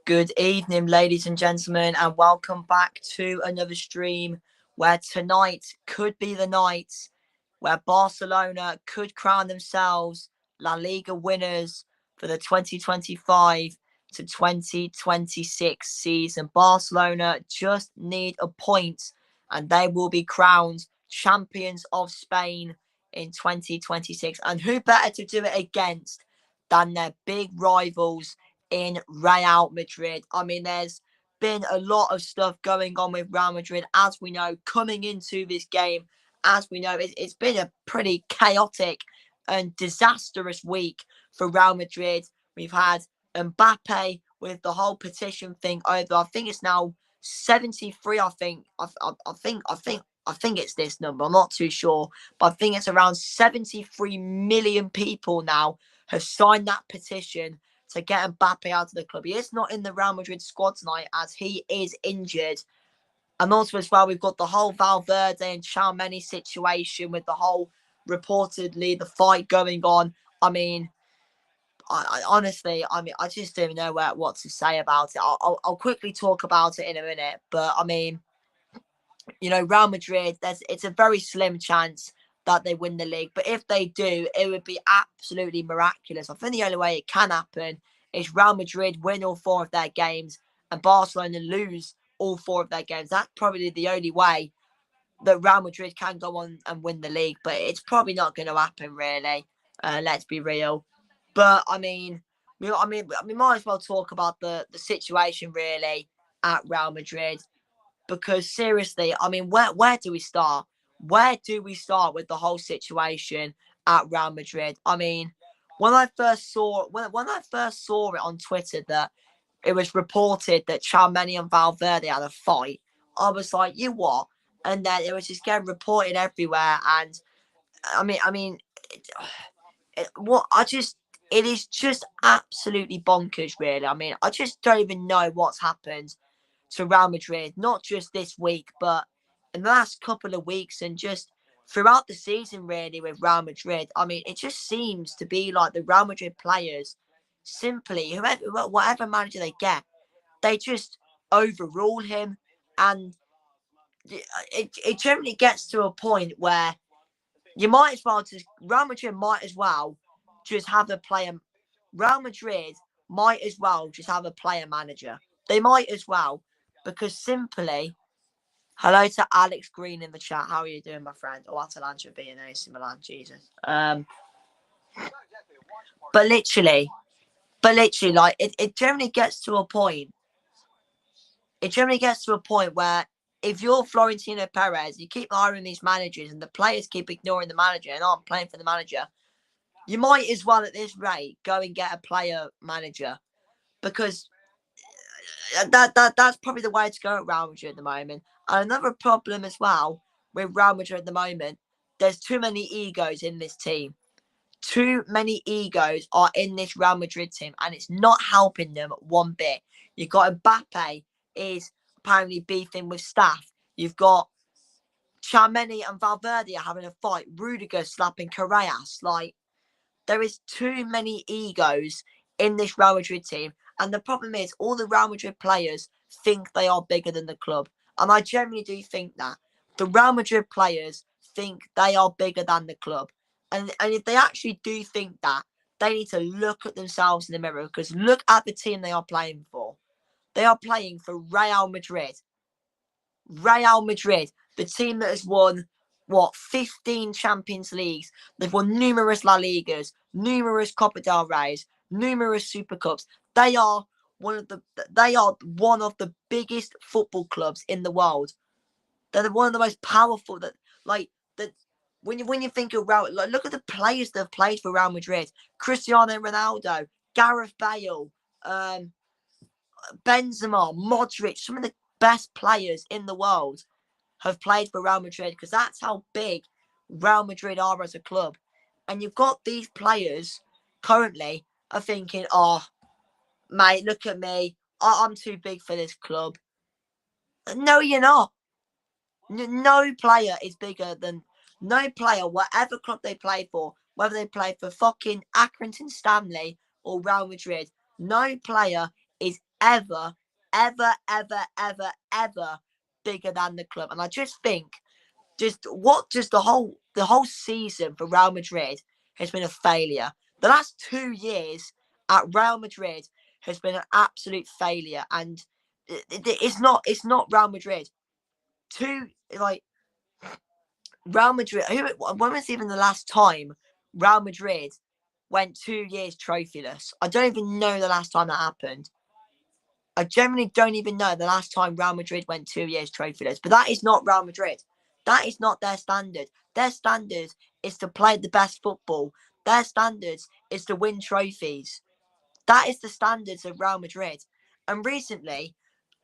Good evening, ladies and gentlemen, and welcome back to another stream where tonight could be the night where Barcelona could crown themselves La Liga winners for the 2025 to 2026 season. Barcelona just need a point and they will be crowned champions of Spain in 2026. And who better to do it against than their big rivals in Real Madrid? I mean, there's been a lot of stuff going on with Real Madrid, as we know, coming into this game. As we know, it's been a pretty chaotic and disastrous week for Real Madrid. We've had Mbappe with the whole petition thing over. I think it's now 73. I think it's this number. I'm not too sure, but I think it's around 73 million people now have signed that petition to get Mbappe out of the club. He is not in the Real Madrid squad tonight as he is injured. And also as well, we've got the whole Valverde and Tchouaméni situation with the whole reportedly the fight going on. I mean, I honestly, I just don't know what to say about it. I'll quickly talk about it in a minute. But I mean, Real Madrid, it's a very slim chance that they win the league. But if they do, it would be absolutely miraculous. I think the only way it can happen is Real Madrid win all four of their games and Barcelona lose all four of their games. That's probably the only way that Real Madrid can go on and win the league. But it's probably not going to happen, really. Let's be real. But I mean, we might as well talk about the situation really at Real Madrid. Because seriously, I mean, where do we start? Where do we start with the whole situation at Real Madrid? I mean, when I first saw it on Twitter that it was reported that Tchouaméni and Valverde had a fight, I was like, you what? And then it was just getting reported everywhere. And it is just absolutely bonkers, really. I mean, I just don't even know what's happened to Real Madrid, not just this week, but in the last couple of weeks and just throughout the season, really, with Real Madrid. I mean, it just seems to be like the Real Madrid players simply, whatever manager they get, they just overrule him. And it generally gets to a point where Real Madrid might as well just have a player. Real Madrid might as well just have a player manager. They might as well, because simply, hello to Alex Green in the chat. How are you doing, my friend? Oh, Watchalong should be in AC Milan, Jesus. But literally, like it generally gets to a point. It generally gets to a point where if you're Florentino Perez, you keep hiring these managers and the players keep ignoring the manager and aren't playing for the manager, you might as well at this rate go and get a player manager, because that's probably the way to go at Real Madrid at the moment. And another problem as well with Real Madrid at the moment, there's too many egos in this team. Too many egos are in this Real Madrid team, and it's not helping them one bit. You've got Mbappe is apparently beefing with staff. You've got Tchouaméni and Valverde are having a fight. Rudiger slapping Carreras. Like, there is too many egos in this Real Madrid team. And the problem is, all the Real Madrid players think they are bigger than the club. And I generally do think that. The Real Madrid players think they are bigger than the club. And if they actually do think that, they need to look at themselves in the mirror, because look at the team they are playing for. They are playing for Real Madrid. Real Madrid, the team that has won, 15 Champions Leagues. They've won numerous La Ligas, numerous Copa del Reys, numerous Super Cups. They are one of the biggest football clubs in the world. They're one of the most powerful. When you think of Real, like, look at the players that have played for Real Madrid: Cristiano Ronaldo, Gareth Bale, Benzema, Modric. Some of the best players in the world have played for Real Madrid, because that's how big Real Madrid are as a club. And you've got these players currently are thinking, oh, mate, look at me. I'm too big for this club. No, you're not. No player is bigger than... No player, whatever club they play for, whether they play for fucking Accrington Stanley or Real Madrid, no player is ever, ever, ever, ever, ever bigger than the club. And I just think just the whole season for Real Madrid has been a failure. The last 2 years at Real Madrid has been an absolute failure, and it's not Real Madrid. Like Real Madrid. When was even the last time Real Madrid went 2 years trophyless? I don't even know the last time that happened. I generally don't even know the last time Real Madrid went 2 years trophyless. But that is not Real Madrid. That is not their standard. Their standard is to play the best football. Their standards is to win trophies. That is the standards of Real Madrid. And recently,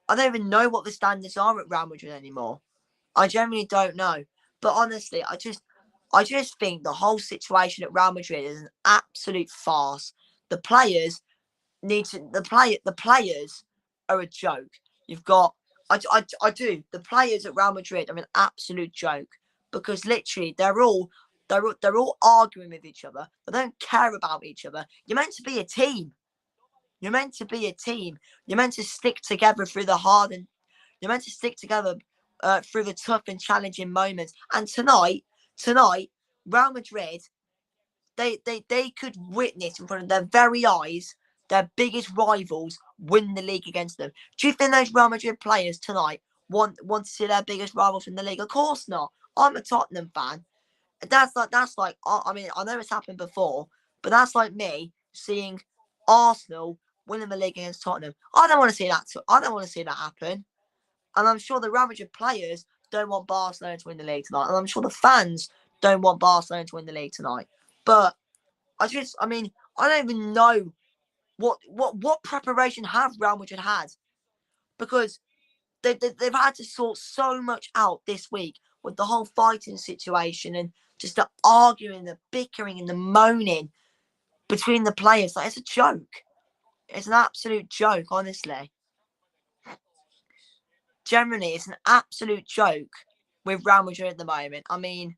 I don't even know what the standards are at Real Madrid anymore. I generally don't know. But honestly, I just think the whole situation at Real Madrid is an absolute farce. The players the players are a joke. You've got I do. The players at Real Madrid are an absolute joke because literally they're all arguing with each other. They don't care about each other. You're meant to be a team. You're meant to be a team. You're meant to stick together through the hard and you're meant to stick together through the tough and challenging moments. And tonight, Real Madrid, they could witness in front of their very eyes their biggest rivals win the league against them. Do you think those Real Madrid players tonight want to see their biggest rivals in the league? Of course not. I'm a Tottenham fan. That's like I mean I know it's happened before, but that's like me seeing Arsenal winning the league against Tottenham. I don't want to see that. I don't want to see that happen. And I'm sure the Real Madrid players don't want Barcelona to win the league tonight. And I'm sure the fans don't want Barcelona to win the league tonight. But I mean, I don't even know what preparation have Real Madrid had because they've had to sort so much out this week with the whole fighting situation and just the arguing, the bickering, and the moaning between the players. Like it's a joke. It's an absolute joke, honestly. Generally, it's an absolute joke with Real Madrid at the moment. I mean,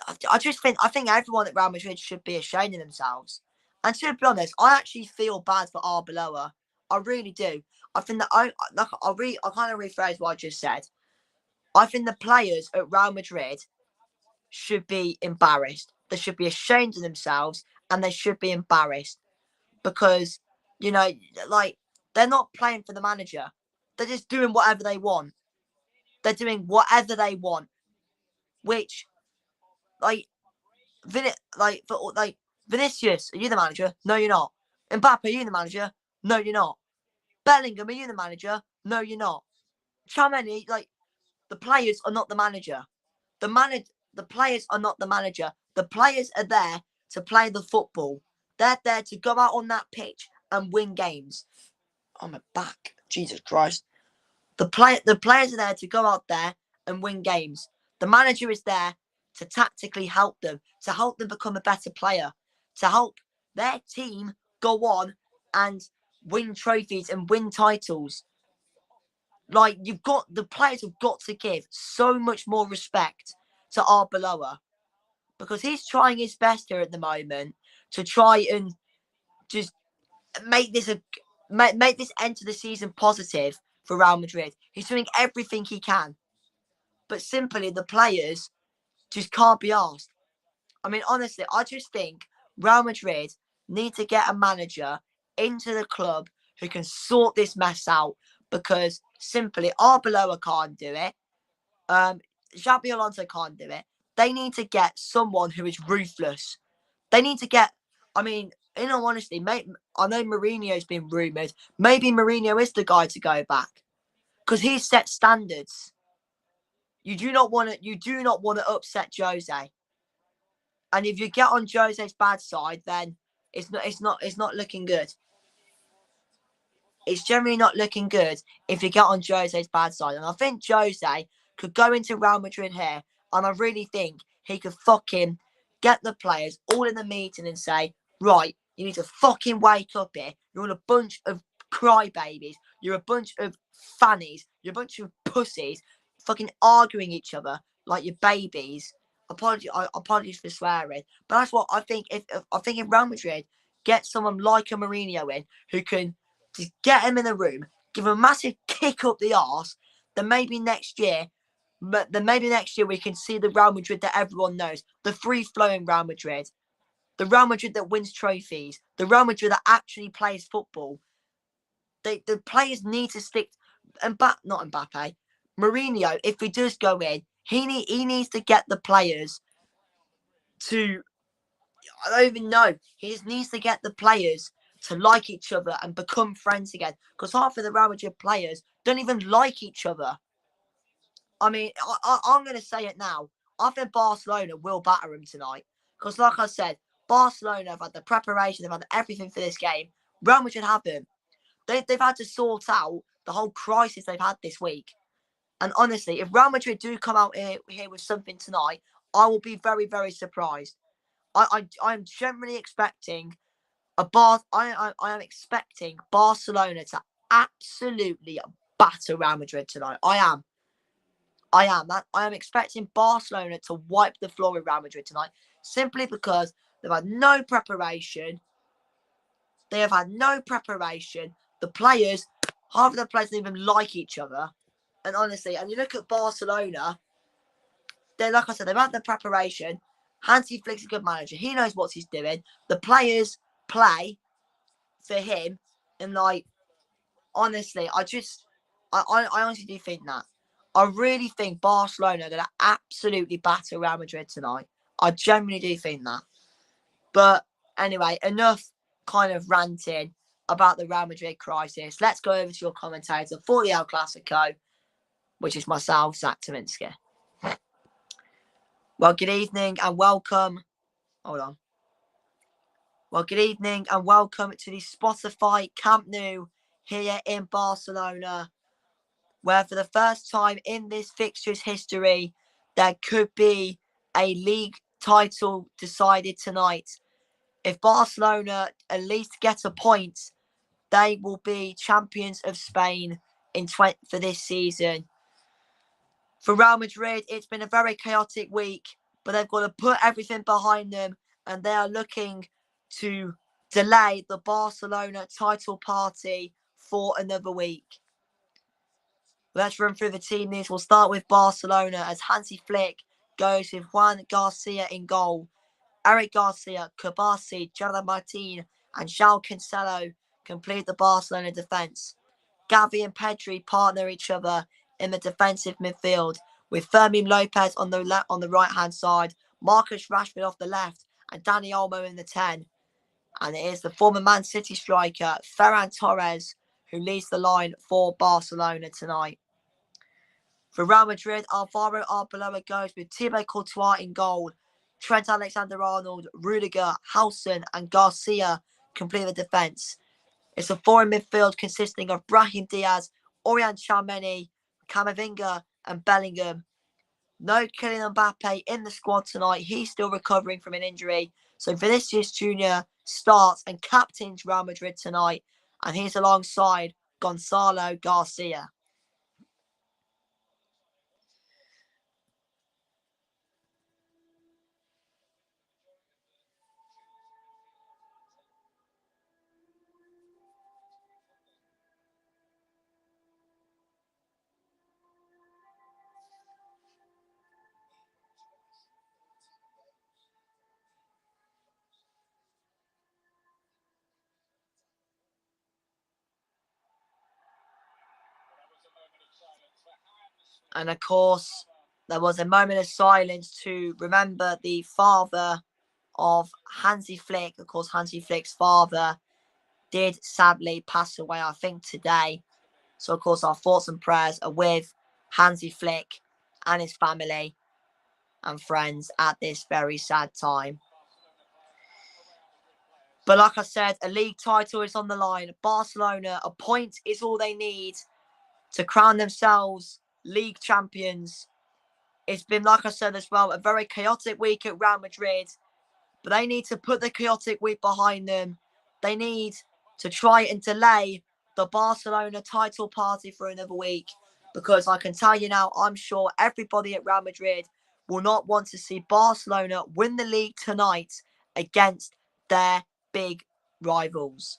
I think everyone at Real Madrid should be ashamed of themselves. And to be honest, I actually feel bad for Arbeloa. I really do. I think that I kind of rephrase what I just said. I think the players at Real Madrid should be embarrassed. They should be ashamed of themselves, and they should be embarrassed because you know, like they're not playing for the manager. They're just doing whatever they want. They're doing whatever they want, which like Vinicius, are you the manager? No, you're not. Mbappe, are you the manager? No, you're not. Bellingham, are you the manager? No, you're not. Chameni, the players are not the manager. The players are not the manager. The players are there to play the football. They're there to go out on that pitch and win games. Oh my back, Jesus Christ! The players are there to go out there and win games. The manager is there to tactically help them, to help them become a better player, to help their team go on and win trophies and win titles. Like the players have got to give so much more respect to Arbeloa because he's trying his best here at the moment to try and just make this make this end to the season positive for Real Madrid. He's doing everything he can, but simply the players just can't be asked. I mean, honestly, I just think Real Madrid need to get a manager into the club who can sort this mess out because simply Arbeloa can't do it. Xabi Alonso can't do it. They need to get someone who is ruthless. They need to get. I mean, in all honesty, I know Mourinho's been rumoured. Maybe Mourinho is the guy to go back because he's set standards. You do not want to. You do not want to upset Jose. And if you get on Jose's bad side, then it's not looking good. It's generally not looking good if you get on Jose's bad side. And I think Jose could go into Real Madrid here, and I really think he could fucking get the players all in the meeting and say, right, you need to fucking wake up here. You're all a bunch of crybabies. You're a bunch of fannies. You're a bunch of pussies fucking arguing each other like you're babies. Apologies for swearing, but that's what I think. If Real Madrid get someone like a Mourinho in who can just get him in the room, give them a massive kick up the arse, then maybe next year we can see the Real Madrid that everyone knows. The free-flowing Real Madrid. The Real Madrid that wins trophies. The Real Madrid that actually plays football. The players need to stick. Not Mbappe. Mourinho, if he does go in, he needs to get the players to... I don't even know. He just needs to get the players to like each other and become friends again. Because half of the Real Madrid players don't even like each other. I mean, I'm going to say it now. I think Barcelona will batter them tonight. Because like I said, Barcelona have had the preparation, they've had everything for this game. Real Madrid haven't. They've had to sort out the whole crisis they've had this week. And honestly, if Real Madrid do come out here with something tonight, I will be very, very surprised. I'm generally expecting I am expecting Barcelona to absolutely batter Real Madrid tonight. I am expecting Barcelona to wipe the floor with Real Madrid tonight, simply because they've had no preparation. They have had no preparation. The players, half of the players don't even like each other. And honestly, and you look at Barcelona, they're, like I said, they've had the preparation. Hansi Flick's a good manager. He knows what he's doing. The players play for him. And like, honestly, I honestly do think that. I really think Barcelona are going to absolutely batter Real Madrid tonight. I genuinely do think that. But anyway, enough kind of ranting about the Real Madrid crisis. Let's go over to your commentator for the El Clasico, which is myself, Zach Tominski. Well, good evening and welcome. Hold on. Well, good evening and welcome to the Spotify Camp Nou here in Barcelona, where for the first time in this fixture's history, there could be a league title decided tonight. If Barcelona at least get a point, they will be champions of Spain for this season. For Real Madrid, it's been a very chaotic week, but they've got to put everything behind them, and they are looking to delay the Barcelona title party for another week. Let's run through the team news. We'll start with Barcelona as Hansi Flick goes with Juan Garcia in goal. Eric Garcia, Kabasi, Gerard Martin and João Cancelo complete the Barcelona defence. Gavi and Pedri partner each other in the defensive midfield, with Fermin Lopez on the right-hand side, Marcus Rashford off the left, and Dani Olmo in the 10. And it is the former Man City striker, Ferran Torres, who leads the line for Barcelona tonight. For Real Madrid, Alvaro Arbeloa goes with Thibaut Courtois in goal. Trent Alexander-Arnold, Rudiger, Howson and Garcia complete the defence. It's a four in midfield consisting of Brahim Diaz, Oriol Tchouameni, Camavinga and Bellingham. No Kylian Mbappe in the squad tonight. He's still recovering from an injury. So Vinicius Jr. starts and captains Real Madrid tonight. And he's alongside Gonzalo Garcia. And of course, there was a moment of silence to remember the father of Hansi Flick. Of course, Hansi Flick's father did sadly pass away, I think, today. So, of course, our thoughts and prayers are with Hansi Flick and his family and friends at this very sad time. But like I said, a league title is on the line. Barcelona, a point is all they need to crown themselves league champions. It's been, like I said as well, a very chaotic week at Real Madrid. But they need to put the chaotic week behind them. They need to try and delay the Barcelona title party for another week. Because I can tell you now, I'm sure everybody at Real Madrid will not want to see Barcelona win the league tonight against their big rivals.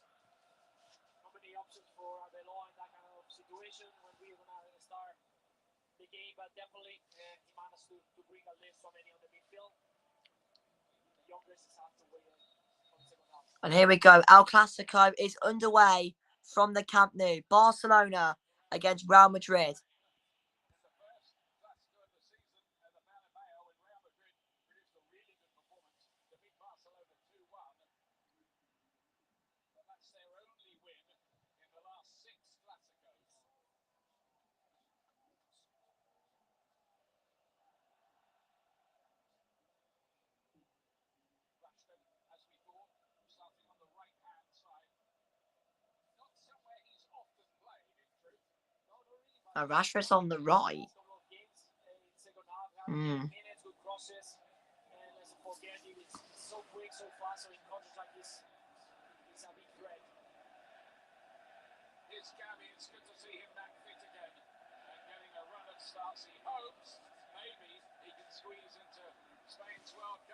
And here we go. El Clasico is underway from the Camp Nou. Barcelona against Real Madrid. Rashford's on the right.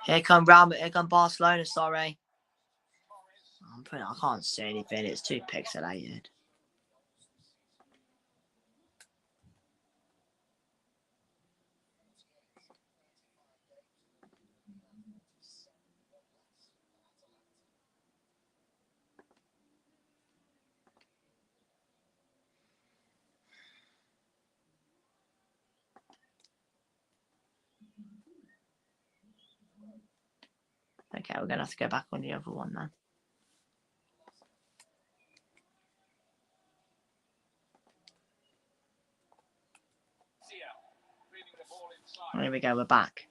Here come Barcelona, sorry. I can't see anything, it's too pixelated. Okay, we're going to have to go back on the other one then. Here we go, we're back.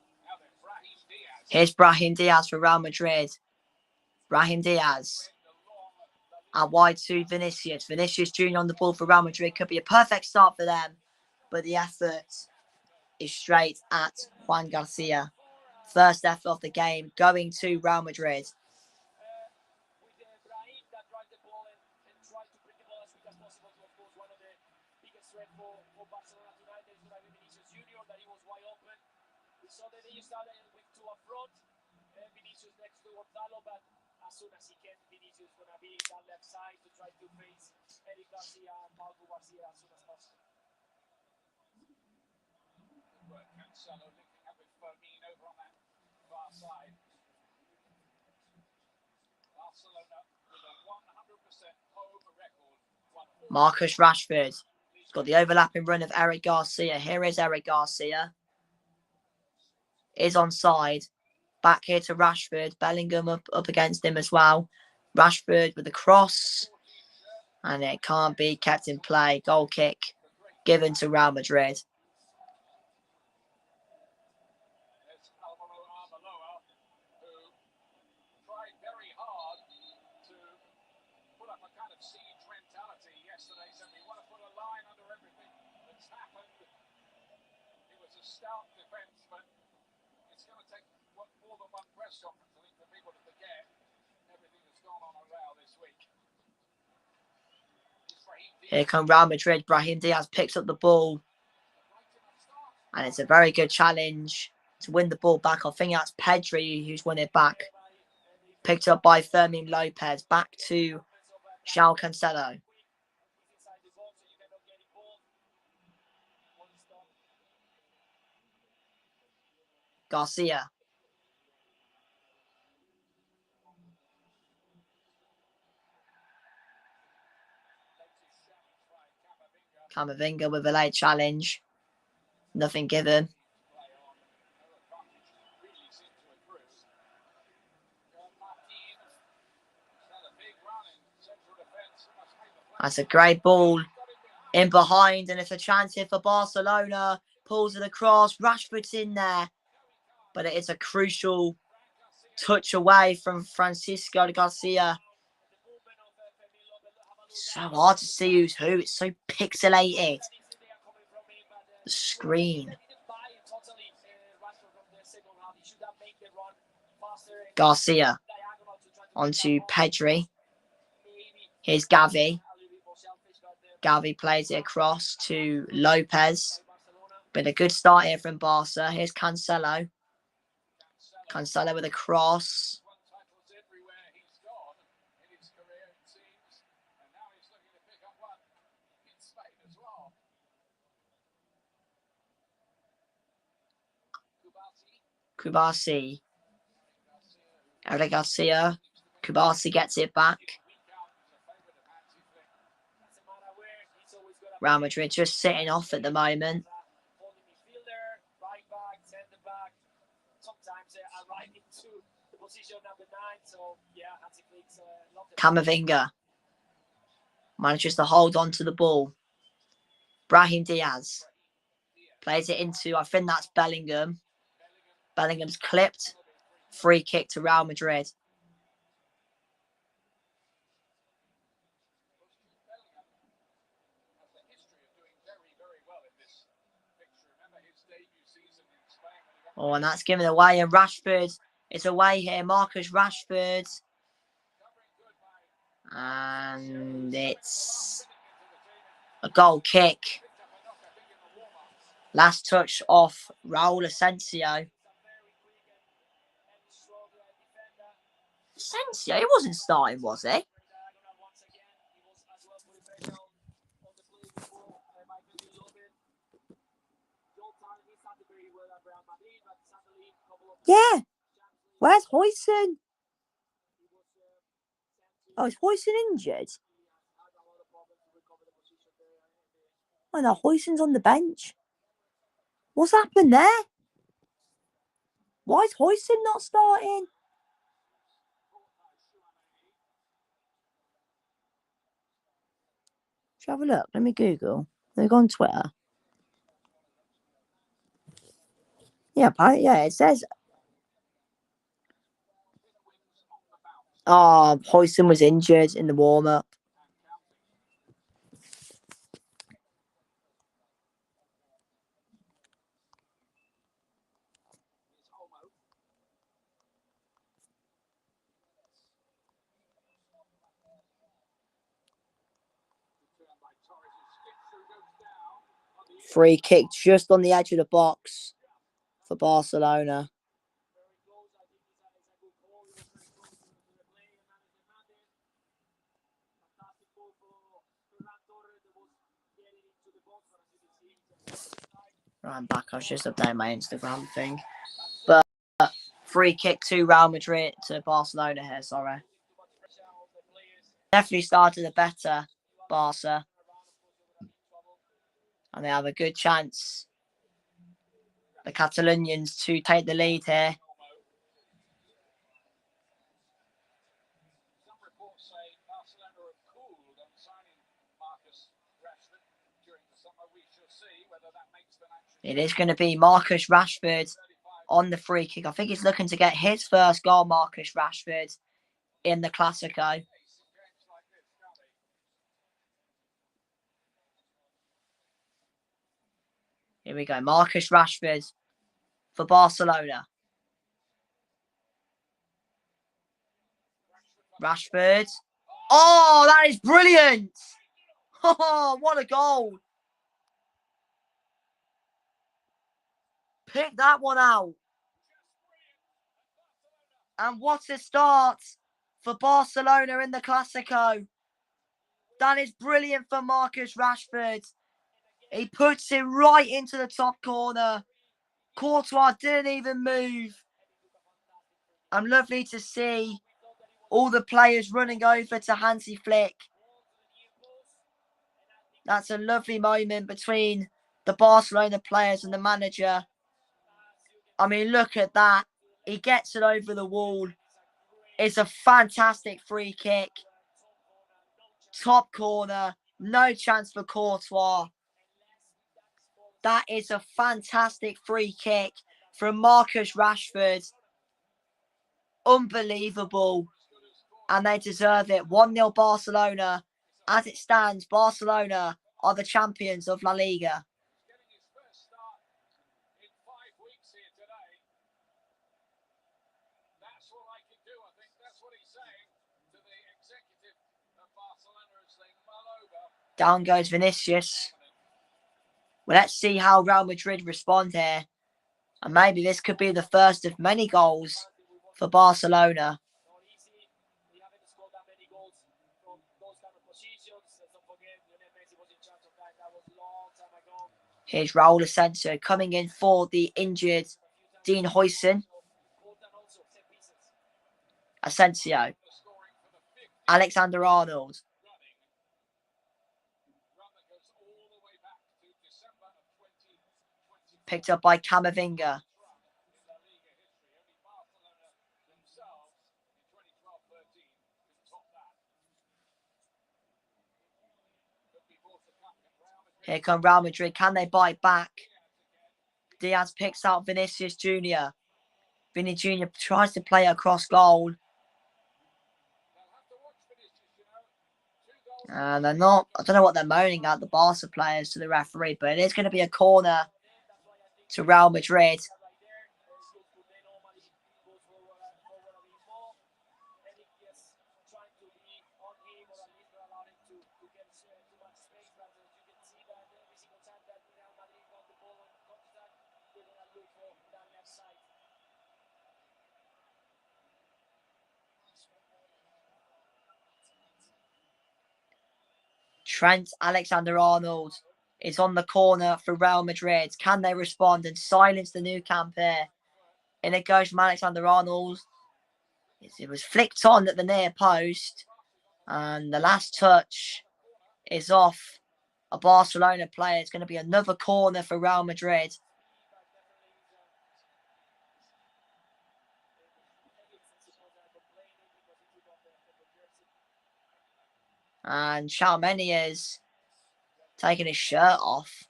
Here's Brahim Diaz for Real Madrid. Brahim Diaz. Out wide to Vinicius. Vinicius Jr. on the ball for Real Madrid. Could be a perfect start for them. But the effort is straight at Juan Garcia. First effort of the game going to Real Madrid. Marcus Rashford. Got the overlapping run of Eric Garcia. Here is Eric Garcia. Is onside. Back here to Rashford. Bellingham up against him as well. Rashford with the cross. And it can't be kept in play. Goal kick given to Real Madrid. Here come Real Madrid. Brahim Diaz picks up the ball. And it's a very good challenge to win the ball back. I think that's Pedri who's won it back. Picked up by Fermin Lopez. Back to João Cancelo. Garcia. Camavinga with a late challenge. Nothing given. That's a great ball in behind, and it's a chance here for Barcelona. Pulls it across. Rashford's in there, but it is a crucial touch away from Francisco Garcia. So hard to see who's who. It's so pixelated. The screen. Garcia onto Pedri. Here's Gavi. Gavi plays it across to Lopez. Been a good start here from Barca. Here's Cancelo. Cancelo with a cross. Kubasi. Eric Garcia. Kubasi gets it back. Real Madrid just sitting off at the moment. Camavinga manages to hold on to the ball. Brahim Diaz plays it into, I think that's Bellingham. Bellingham's clipped. Free kick to Real Madrid. Oh, and that's given away. And Rashford is away here. Marcus Rashford. And it's a goal kick. Last touch off Raul Asensio. Asensio? He wasn't starting, was he? Yeah. Where's Huijsen? Oh, is Huijsen injured? Oh no, Huijsen's on the bench. What's happened there? Why is Huijsen not starting? Should I have a look? Let me Google. Let me go on Twitter. Yeah, it says. Oh, Huijsen was injured in the warm-up. Free kick just on the edge of the box for Barcelona. Right, I'm back. I was just updating my Instagram thing. But free kick to Real Madrid, to Barcelona here, sorry. Definitely started a better Barca. And they have a good chance, the Catalonians, to take the lead here. It is going to be Marcus Rashford on the free kick. I think he's looking to get his first goal, Marcus Rashford, in the Clásico. Here we go. Marcus Rashford for Barcelona. Rashford. Oh, that is brilliant. Oh, what a goal. Pick that one out. And what a start for Barcelona in the Clásico. That is brilliant for Marcus Rashford. He puts it right into the top corner. Courtois didn't even move. And lovely to see all the players running over to Hansi Flick. That's a lovely moment between the Barcelona players and the manager. I mean, look at that. He gets it over the wall. It's a fantastic free kick. Top corner. No chance for Courtois. That is a fantastic free kick from Marcus Rashford. Unbelievable. And they deserve it. 1-0 Barcelona. As it stands, Barcelona are the champions of La Liga. Down goes Vinicius. Well, let's see how Real Madrid respond here. And maybe this could be the first of many goals for Barcelona. Here's Raul Asensio coming in for the injured Dean Huijsen. Asensio. Alexander-Arnold. Picked up by Camavinga. Here come Real Madrid. Can they bite back? Diaz picks out Vinicius Jr. Vinny Jr. tries to play across goal. And they're not, I don't know what they're moaning at, the Barca players, to the referee, but it is going to be a corner to Real Madrid. Trent Alexander-Arnold is on the corner for Real Madrid. Can they respond and silence the Nou Camp here? In it goes from Alexander-Arnold. It was flicked on at the near post. And the last touch is off a Barcelona player. It's going to be another corner for Real Madrid. And Tchouaméni is taking his shirt off.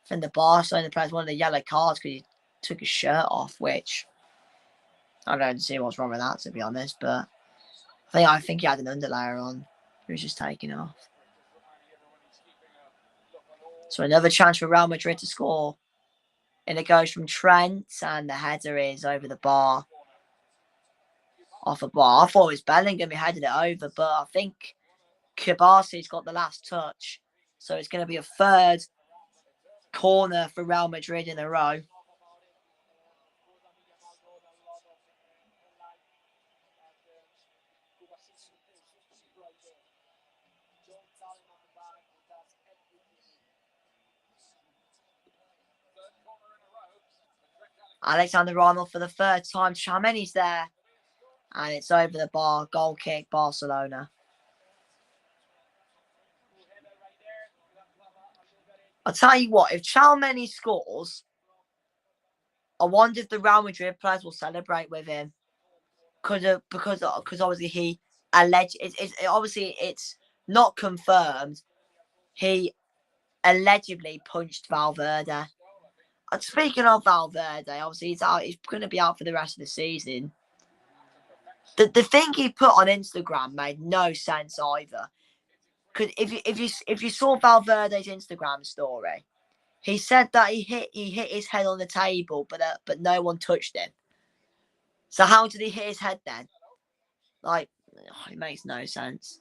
I think the Barcelona players wanted a yellow card because he took his shirt off, which I don't see what's wrong with that, to be honest. But I think he had an underlayer on. He was just taking off. So another chance for Real Madrid to score. And it goes from Trent, and the header is over the bar. Off a bar. I thought it was Bellingham who headed it over, but I think Kibasi's got the last touch. So it's going to be a third corner for Real Madrid in a row. Alexander-Arnold for the third time. Tchouaméni's there. And it's over the bar. Goal kick, Barcelona. I'll tell you what, if Tchouaméni scores, I wonder if the Real Madrid players will celebrate with him. Because obviously he obviously it's not confirmed. He allegedly punched Valverde. And speaking of Valverde, obviously he's out. He's going to be out for the rest of the season. The thing he put on Instagram made no sense either. Because if you saw Valverde's Instagram story, he said that he hit his head on the table, but no one touched him. So how did he hit his head then? Like, it makes no sense.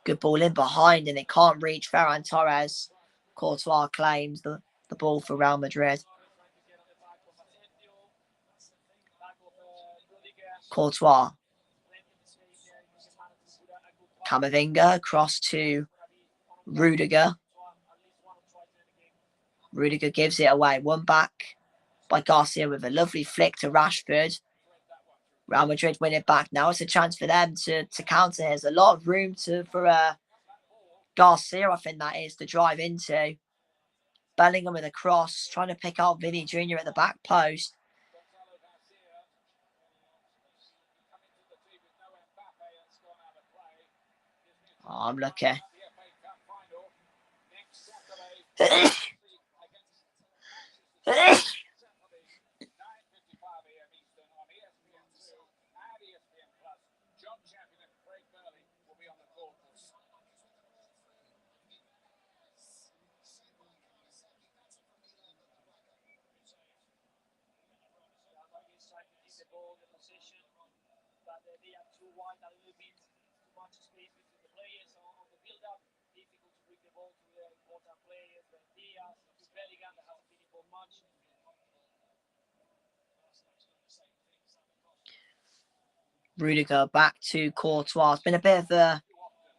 Good ball in behind, and it can't reach Ferran Torres. Courtois claims the ball for Real Madrid. Courtois. Camavinga across to Rudiger. Rudiger gives it away. One back by Garcia with a lovely flick to Rashford. Real Madrid win it back. Now it's a chance for them to counter. There's a lot of room for Garcia, I think that is, to drive into. Bellingham with a cross, trying to pick out Vinny Jr. at the back post. Oh, I'm lucky. Rudiger back to Courtois. It's been a bit of a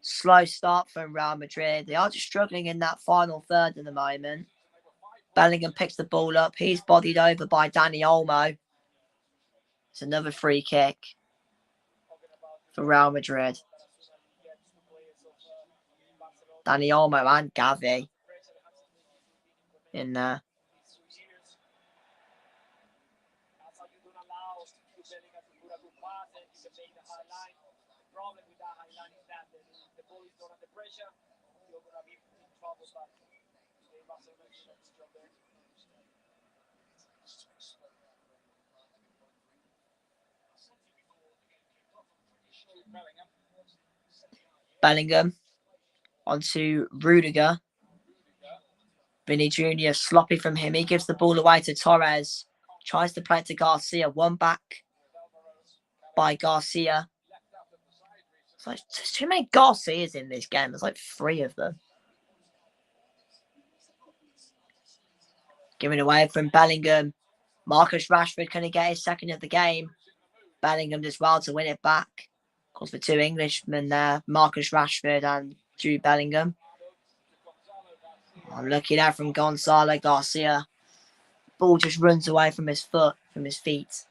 slow start for Real Madrid. They are just struggling in that final third at the moment. Bellingham picks the ball up. He's bodied over by Dani Olmo. It's another free kick for Real Madrid. Dani Olmo and Gavi in there. Bellingham onto Rudiger. Vinny Jr. sloppy from him. He gives the ball away to Torres. Tries to play it to Garcia. One back by Garcia. It's like, there's too many Garcias in this game. There's like 3 of them. Giving away from Bellingham. Marcus Rashford, can he get his second of the game? Bellingham does well to win it back. Of course, the 2 Englishmen there, Marcus Rashford and Jude Bellingham. Looking out from Gonzalo Garcia. Ball just runs away from his feet.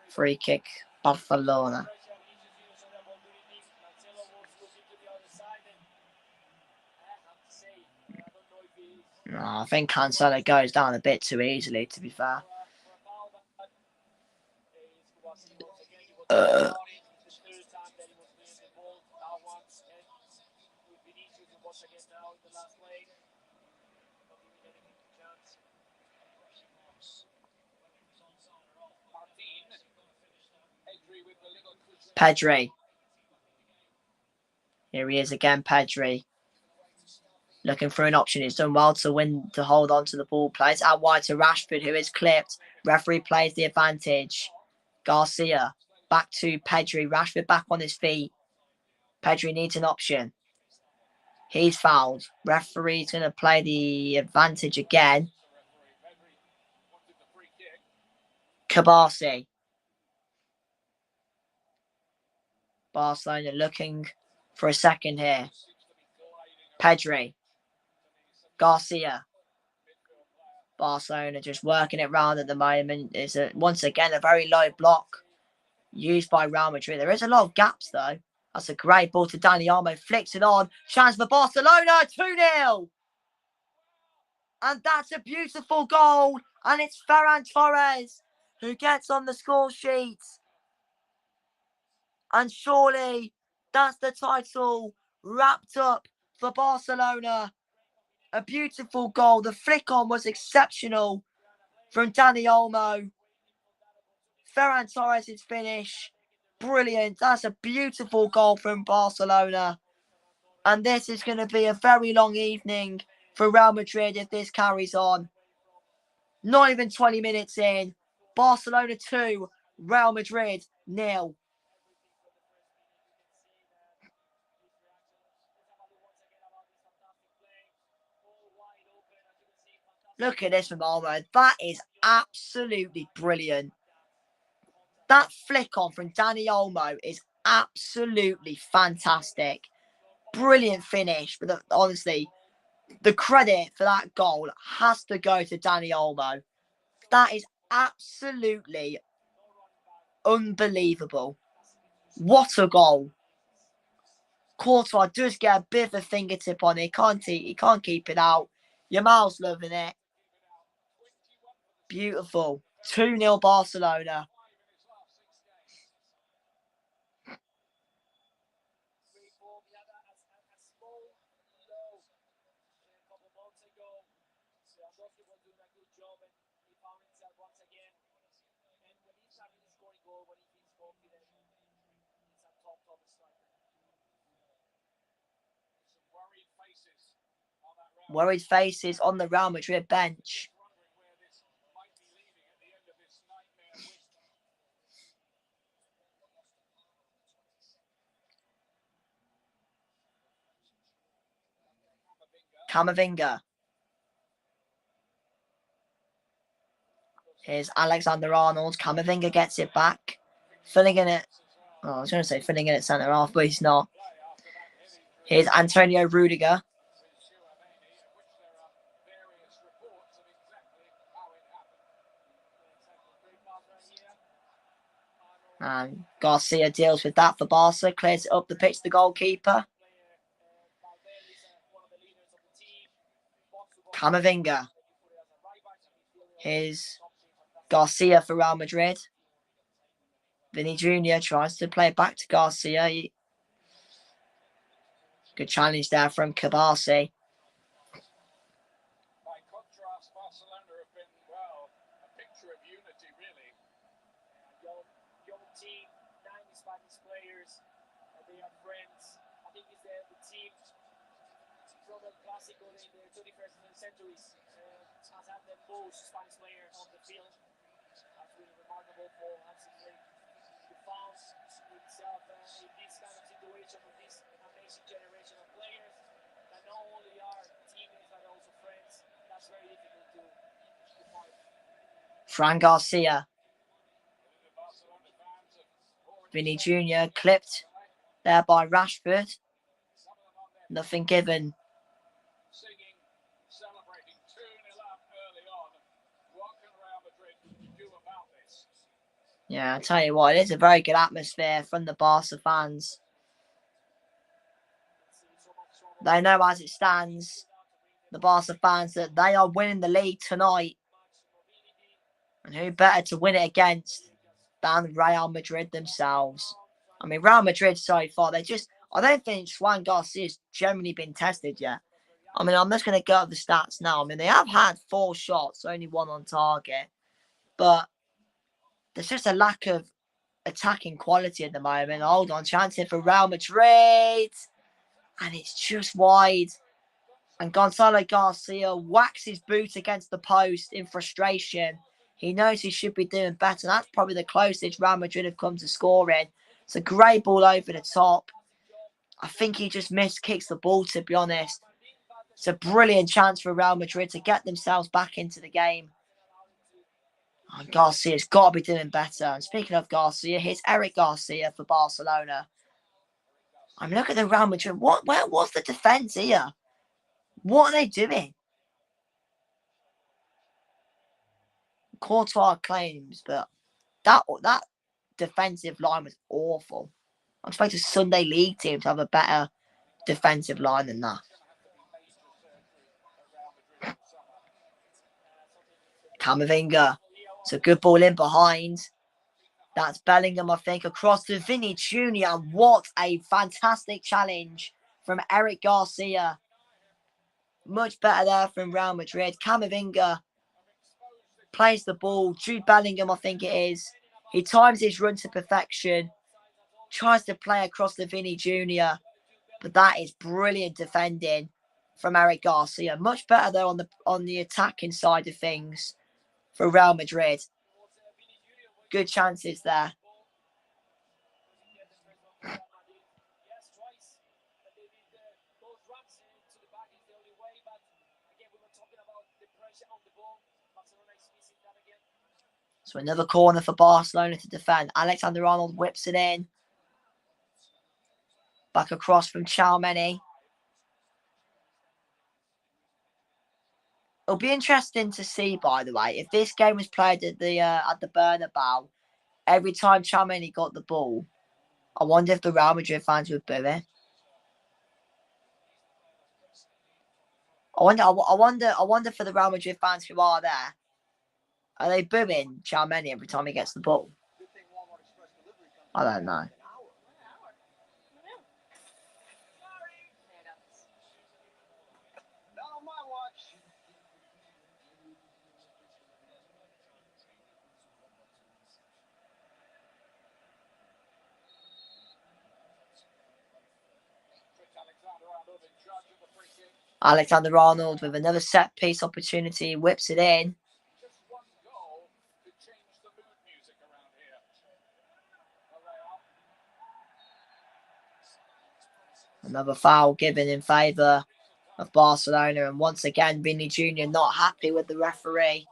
Free kick, Barcelona. No, I think Cancelo goes down a bit too easily, to be fair. Pedri. Here he is again, Pedri. Looking for an option. He's done well to hold on to the ball. Plays out wide to Rashford, who is clipped. Referee plays the advantage. Garcia back to Pedri. Rashford back on his feet. Pedri needs an option. He's fouled. Referee's going to play the advantage again. Kabasi. Barcelona looking for a second here. Pedri. Garcia. Barcelona just working it round at the moment. It's once again a very low block used by Real Madrid. There is a lot of gaps though. That's a great ball to Dani Olmo. Flicks it on. Chance for Barcelona. 2-0. And that's a beautiful goal. And it's Ferran Torres who gets on the score sheet. And surely that's the title wrapped up for Barcelona. A beautiful goal. The flick on was exceptional from Dani Olmo. Ferran Torres' finish. Brilliant. That's a beautiful goal from Barcelona. And this is going to be a very long evening for Real Madrid if this carries on. Not even 20 minutes in. Barcelona 2, Real Madrid 0. Look at this from Olmo. That is absolutely brilliant. That flick on from Dani Olmo is absolutely fantastic. Brilliant finish. But honestly, the credit for that goal has to go to Dani Olmo. That is absolutely unbelievable. What a goal. Courtois does get a bit of a fingertip on it. He can't keep it out. Yamal's loving it. Beautiful. 2-0 Barcelona. Worried faces on the Real Madrid bench. Camavinga. Here's Alexander-Arnold. Camavinga gets it back. Filling in it. I was going to say filling in at centre half, but he's not. Here's Antonio Rudiger. And Garcia deals with that for Barca. Clears it up the pitch to the goalkeeper. Camavinga. Here's Garcia for Real Madrid. Vinny Jr. tries to play it back to Garcia. Good challenge there from Kabasi. By contrast, Barcelona have been, well, a picture of unity, really. Young team, 9 Spanish players, they are friends. I think it's the team from El Clásico in the 21st century has had the most Spanish players on the field. That's really remarkable for Hansi Flick. The fans itself in this kind of situation with this amazing generation of players that not only are teammates but also friends. That's very difficult to find. Fran Garcia. Vinny Jr. clipped there by Rashford. Nothing given. Yeah, I'll tell you what, it is a very good atmosphere from the Barca fans. They know as it stands, the Barca fans, that they are winning the league tonight. And who better to win it against than Real Madrid themselves? I mean, Real Madrid so far, I don't think Juan Garcia's generally been tested yet. I mean, I'm just going to go over the stats now. I mean, they have had 4 shots, only 1 on target. But there's just a lack of attacking quality at the moment. Hold on, chance here for Real Madrid. And it's just wide. And Gonzalo Garcia whacks his boot against the post in frustration. He knows he should be doing better. That's probably the closest Real Madrid have come to scoring. It's a great ball over the top. I think he just kicks the ball, to be honest. It's a brilliant chance for Real Madrid to get themselves back into the game. Oh, Garcia's got to be doing better. And speaking of Garcia, here's Eric Garcia for Barcelona. I mean, look at the Real Madrid. What's the defence here? What are they doing? Courtois claims, but that defensive line was awful. I'm expecting a Sunday League team to have a better defensive line than that. Camavinga. It's a good ball in behind. That's Bellingham, I think, across to Vinny Jr. What a fantastic challenge from Eric Garcia. Much better there from Real Madrid. Camavinga plays the ball. Jude Bellingham, I think it is. He times his run to perfection. Tries to play across to Vinny Jr. But that is brilliant defending from Eric Garcia. Much better though on the attacking side of things for Real Madrid. Good chances there. So another corner for Barcelona to defend. Alexander-Arnold whips it in. Back across from Tchouaméni. It'll be interesting to see, by the way, if this game was played at the Bernabeu, every time Tchouaméni got the ball, I wonder if the Real Madrid fans would boo it. I wonder for the Real Madrid fans who are there, are they booing Tchouaméni every time he gets the ball? I don't know. Alexander-Arnold with another set-piece opportunity, whips it in. Another foul given in favour of Barcelona, and once again, Vinny Jr. not happy with the referee.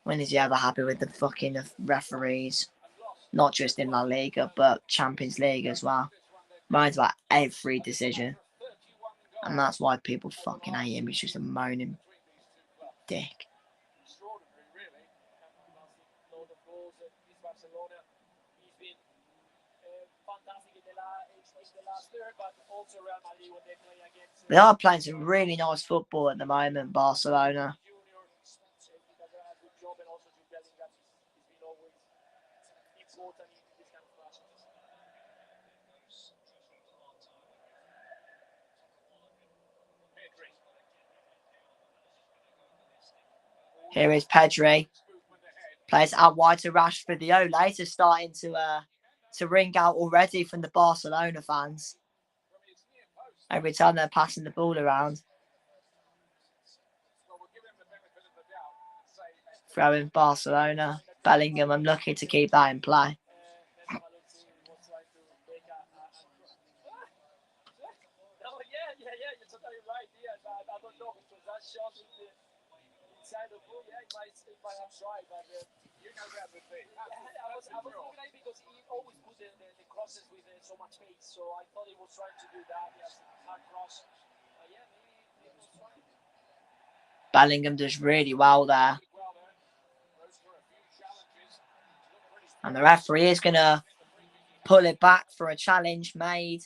When is he ever happy with the fucking referees? Not just in La Liga, but Champions League as well. Moans about every decision. And that's why people fucking hate him. He's just a moaning dick. Extraordinary, really. Load of goals at Barcelona. He's been fantastic in the last third, but also Real Madrid when they play against. They are playing some really nice football at the moment, Barcelona. Junior, he does a good job, and also Jude Bellingham has been always important in this kind of matches. Here is Pedri. Plays out wide to Rashford. The Ole is starting to ring out already from the Barcelona fans. Every time they're passing the ball around. Throwing Barcelona. Bellingham unlucky to keep that in play. Yeah, you're totally right. Yeah, I don't know because that shot inside the ball, yeah, it might have tried, but you know that would be. I was looking at it because he always put the crosses with so much pace, so I thought he was trying to do that. Yes, hard cross. Yeah, maybe he was trying. Bellingham does really well there. And the referee is going to pull it back for a challenge made.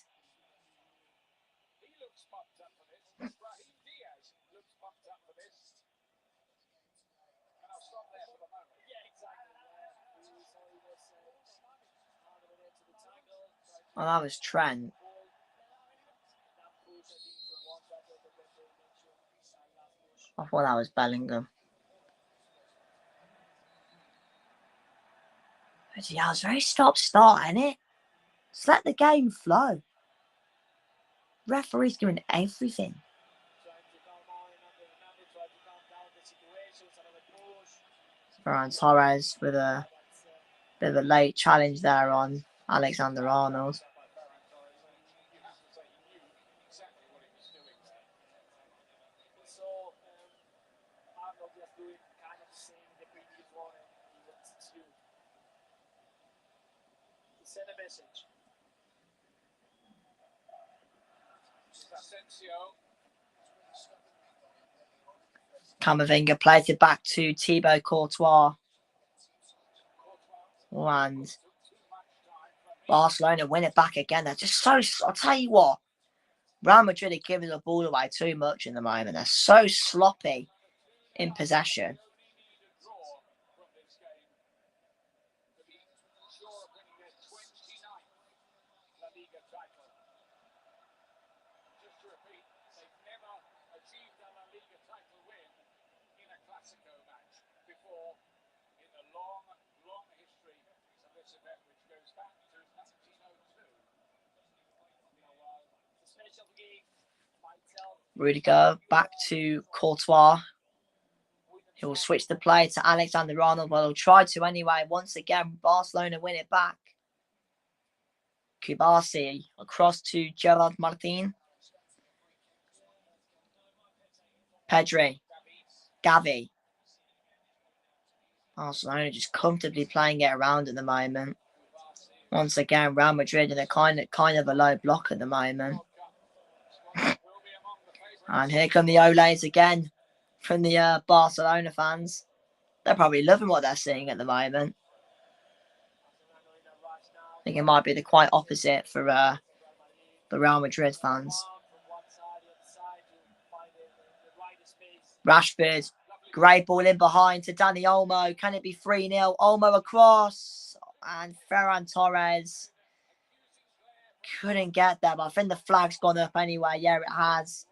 Well, that was Trent. I thought that was Bellingham. But yeah, it's very stop-start, isn't it? Just let the game flow. Referee's doing everything. Ferran Torres with a bit of a late challenge there on Alexander-Arnold. Send a message. Camavinga plays it back to Thibaut Courtois. And Barcelona win it back again. They're just so... I'll tell you what. Real Madrid are giving the ball away too much in the moment. They're so sloppy in possession. Rudiger back to Courtois. He will switch the play to Alexander-Arnold. Well, he'll try to anyway. Once again, Barcelona win it back. Kubasi across to Gerard Martin. Pedri. Gavi. Barcelona just comfortably playing it around at the moment. Once again, Real Madrid in a kind of a low block at the moment. And here come the Olays again from the Barcelona fans. They're probably loving what they're seeing at the moment. I think it might be the quite opposite for the Real Madrid fans. Rashford, great ball in behind to Dani Olmo. Can it be 3-0? Olmo across. And Ferran Torres couldn't get there, but I think the flag's gone up anyway. Yeah, it has.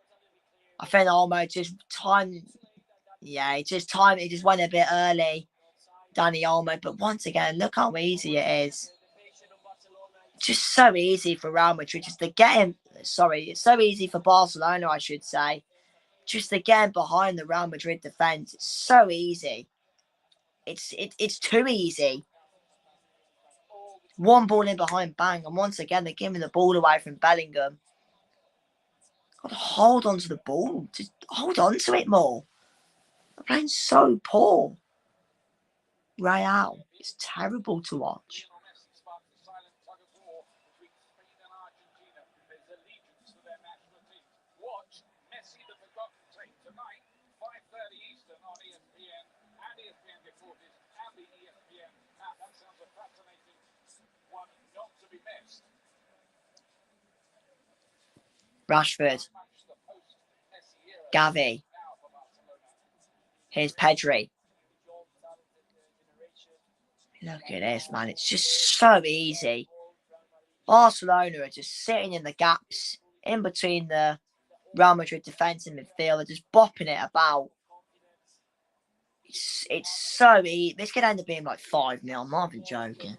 I think Olmo just timed. Yeah, it just went a bit early, Dani Olmo. But once again, look how easy it is. Just so easy for Real Madrid just to get him. Sorry, it's so easy for Barcelona, I should say. Just to get him behind the Real Madrid defence. It's so easy. It's too easy. One ball in behind, bang. And once again, they're giving the ball away from Bellingham. Got to hold on to the ball. Just hold on to it more. They're playing so poor. Real. It's terrible to watch. Rashford. Gavi. Here's Pedri. Look at this, man. It's just so easy. Barcelona are just sitting in the gaps in between the Real Madrid defence and midfield. They're just bopping it about. It's so easy. This could end up being like 5-0. I'm not even joking.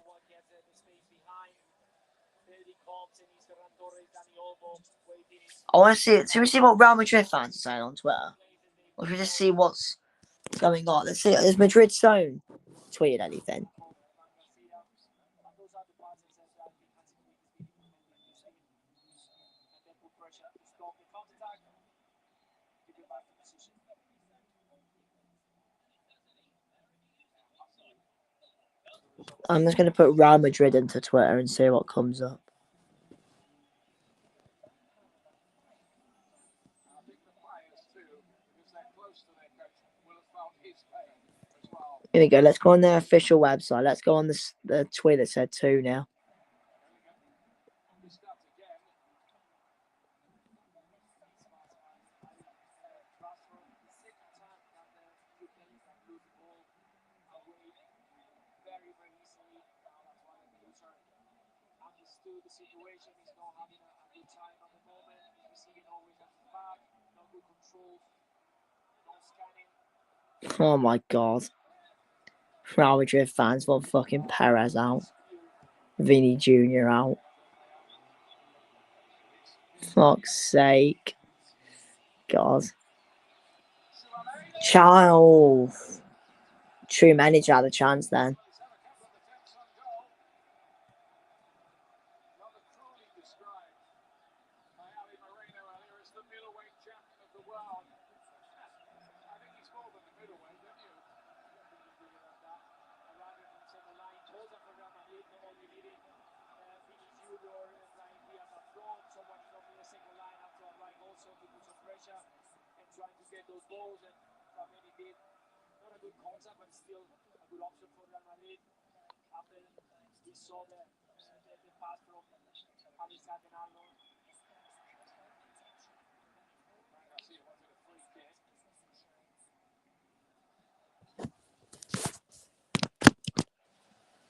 I want to see it. Should we see what Real Madrid fans are saying on Twitter? Or should we just see what's going on? Let's see. Has Madrid Stone tweeted anything? I'm just going to put Real Madrid into Twitter and see what comes up. Here we go. Let's go on their official website. Let's go on the tweet that said 2 now. Oh my god. Real Madrid fans want fucking Perez out. Vinny Jr. out. Fuck's sake. God. Child. True manager had a chance then.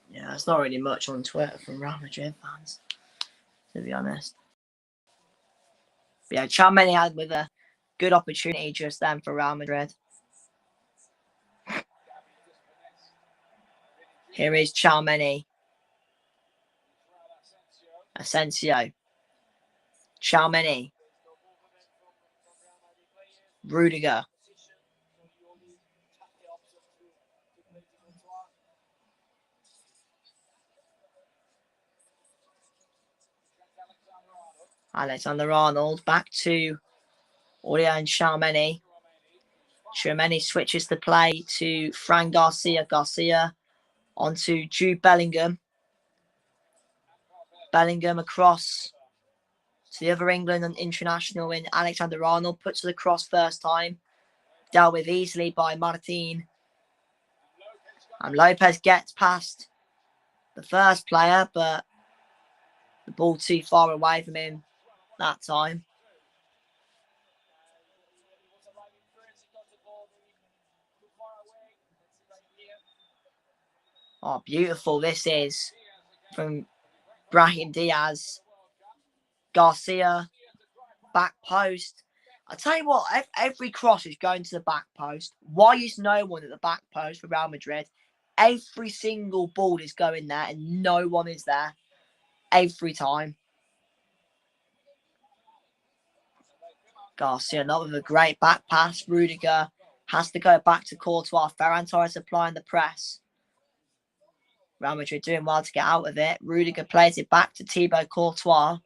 Yeah, there's not really much on Twitter from Real Madrid fans, to be honest. But yeah, Tchouaméni had with a good opportunity just then for Real Madrid. Here is Tchouaméni. Asensio. Tchouaméni. Rudiger. Alexander-Arnold back to Aurier and Tchouaméni. Tchouaméni switches the play to Fran Garcia. Garcia onto Jude Bellingham. Bellingham across to the other England and international in Alexander-Arnold. Puts the cross first time. Dealt with easily by Martin. And Lopez gets past the first player, but the ball too far away from him that time. Oh, beautiful this is from Brahim Diaz. Garcia, back post. I tell you what, every cross is going to the back post. Why is no one at the back post for Real Madrid? Every single ball is going there and no one is there. Every time. Garcia, not with a great back pass. Rudiger has to go back to Courtois. Ferran Torres applying the press. Real Madrid doing well to get out of it. Rudiger plays it back to Thibaut Courtois.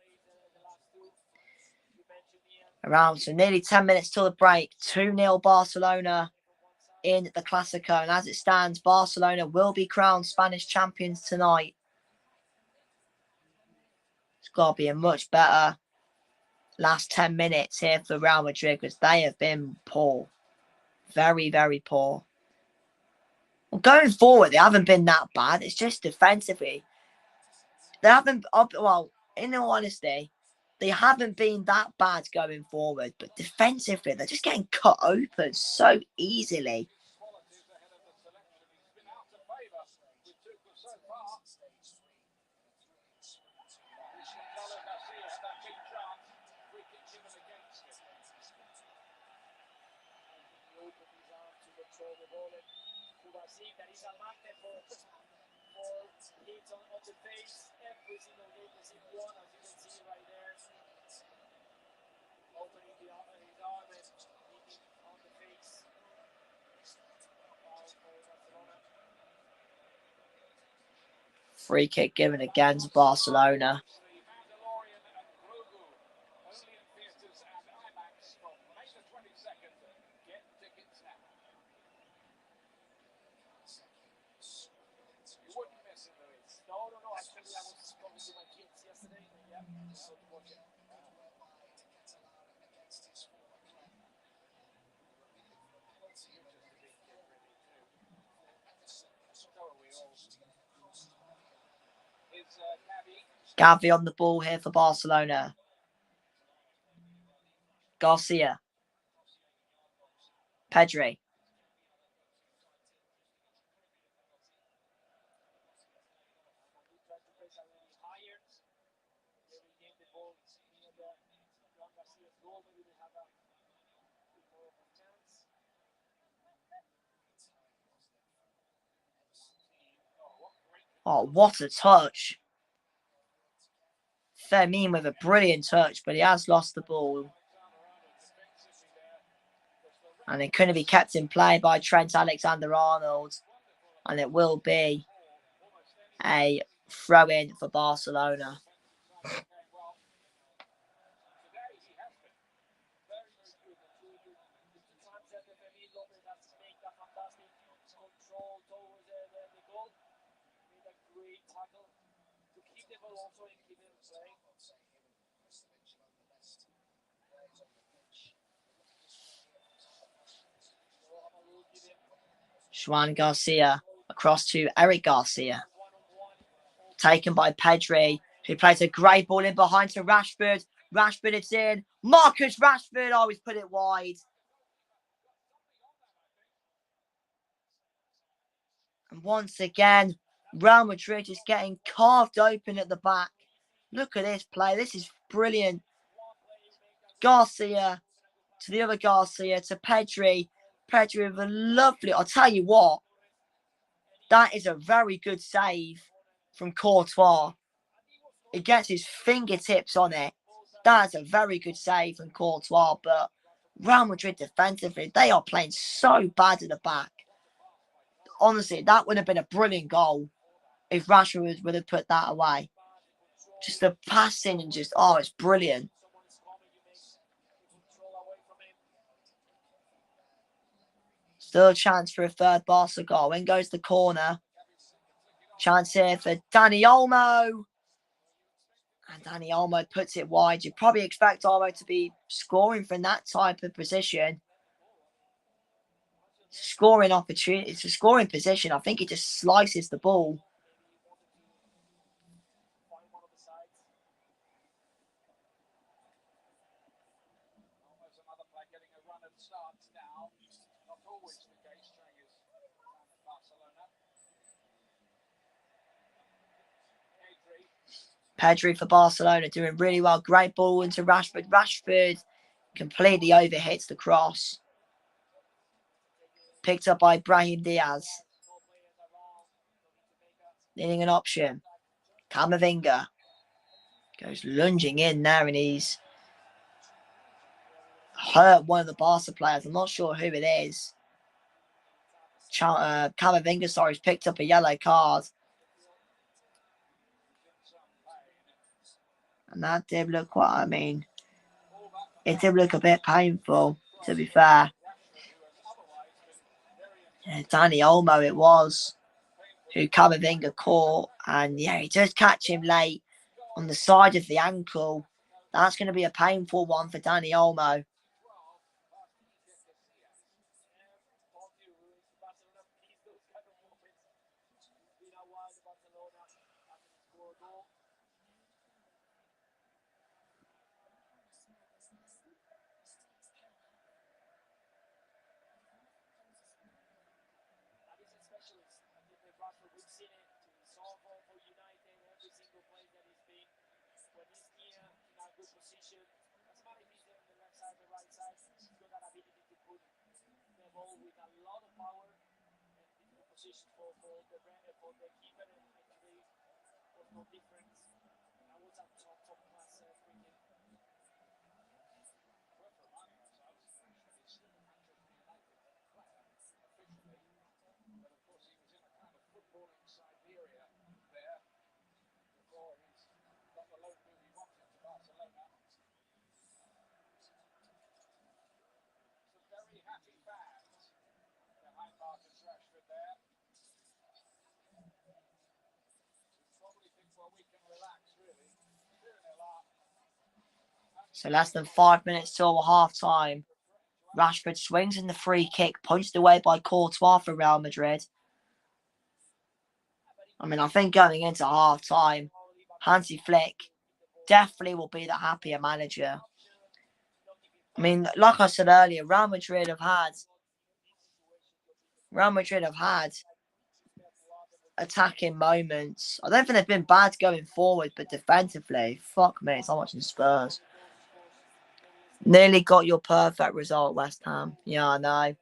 So nearly 10 minutes till the break. 2-0 Barcelona in the Clásico. And as it stands, Barcelona will be crowned Spanish champions tonight. It's got to be a much better last 10 minutes here for Real Madrid because they have been poor. Very, very poor. Well, going forward, they haven't been that bad. It's just defensively. They haven't, well, in all honesty, they haven't been that bad going forward, but defensively, they're just getting cut open so easily. Qualities ahead of the selection. He's been out of favour with Tuchel so far. Gonzalo Garcia had that big chance. Free kick given against him. He opened his arm to control the ball and Kubasin, that is a magnet for hits on the face. Every single game is in one, as you can see right there. Opening his arm and hitting on the face. Foul for Barcelona. Free kick given against Barcelona. Mandalorian and Grogu. Only in theatres and IMAX from May the 22nd. Get tickets now. You wouldn't miss it, Louis. No. Actually, I was talking to my kids yesterday. Yeah, so to watch it. Gavi on the ball here for Barcelona. Garcia. Pedri. Oh, what a touch. Fermin with a brilliant touch, but he has lost the ball. And it couldn't be kept in play by Trent Alexander-Arnold. And it will be a throw-in for Barcelona. Juan Garcia across to Eric Garcia. Taken by Pedri, who plays a great ball in behind to Rashford. Rashford, it's in. Marcus Rashford, oh, he's put it wide. And once again, Real Madrid is getting carved open at the back. Look at this play. This is brilliant. Garcia to the other Garcia to Pedri. Pedri with a lovely... I'll tell you what. That is a very good save from Courtois. He gets his fingertips on it. That's a very good save from Courtois. But Real Madrid defensively, they are playing so bad at the back. Honestly, that would have been a brilliant goal if Rashford would have put that away. Just the passing and just, oh, it's brilliant. Still a chance for a third Barca goal. In goes the corner. Chance here for Dani Olmo. And Dani Olmo puts it wide. You probably expect Olmo to be scoring from that type of position. Scoring opportunity. It's a scoring position. I think he just slices the ball. Pedri for Barcelona doing really well. Great ball into Rashford. Rashford completely overhits the cross. Picked up by Brahim Diaz. Needing an option. Camavinga goes lunging in there and he's hurt one of the Barca players. I'm not sure who it is. Camavinga, sorry, has picked up a yellow card. And that did look it did look a bit painful, to be fair. Yeah, Dani Olmo it was, who Camavinga caught. And yeah, he does catch him late on the side of the ankle. That's going to be a painful one for Dani Olmo. seen it. It's all for United. Every single place that he's been, when he's near in a good position, doesn't matter if he's there on the left side, the right side. He's got that ability to put the ball with a lot of power and difficult position for the keeper, and today was no different. That was a top class free kick. Worth reminding ourselves, Rashford is still a Manchester United player officially, but of course he was in a kind of footballing Siberia there before he's got the loan move he wanted to Barcelona. Some very happy fans behind Marcus Rashford there. Probably think, well, we can relax really. 2-0 up. So less than 5 minutes till half time. Rashford swings in the free kick, punched away by Courtois for Real Madrid. I mean, I think going into half time, Hansi Flick definitely will be the happier manager. I mean, like I said earlier, Real Madrid have had attacking moments. I don't think they've been bad going forward, but defensively, fuck me, it's not watching Spurs. Nearly got your perfect result, West Ham. Yeah, I know.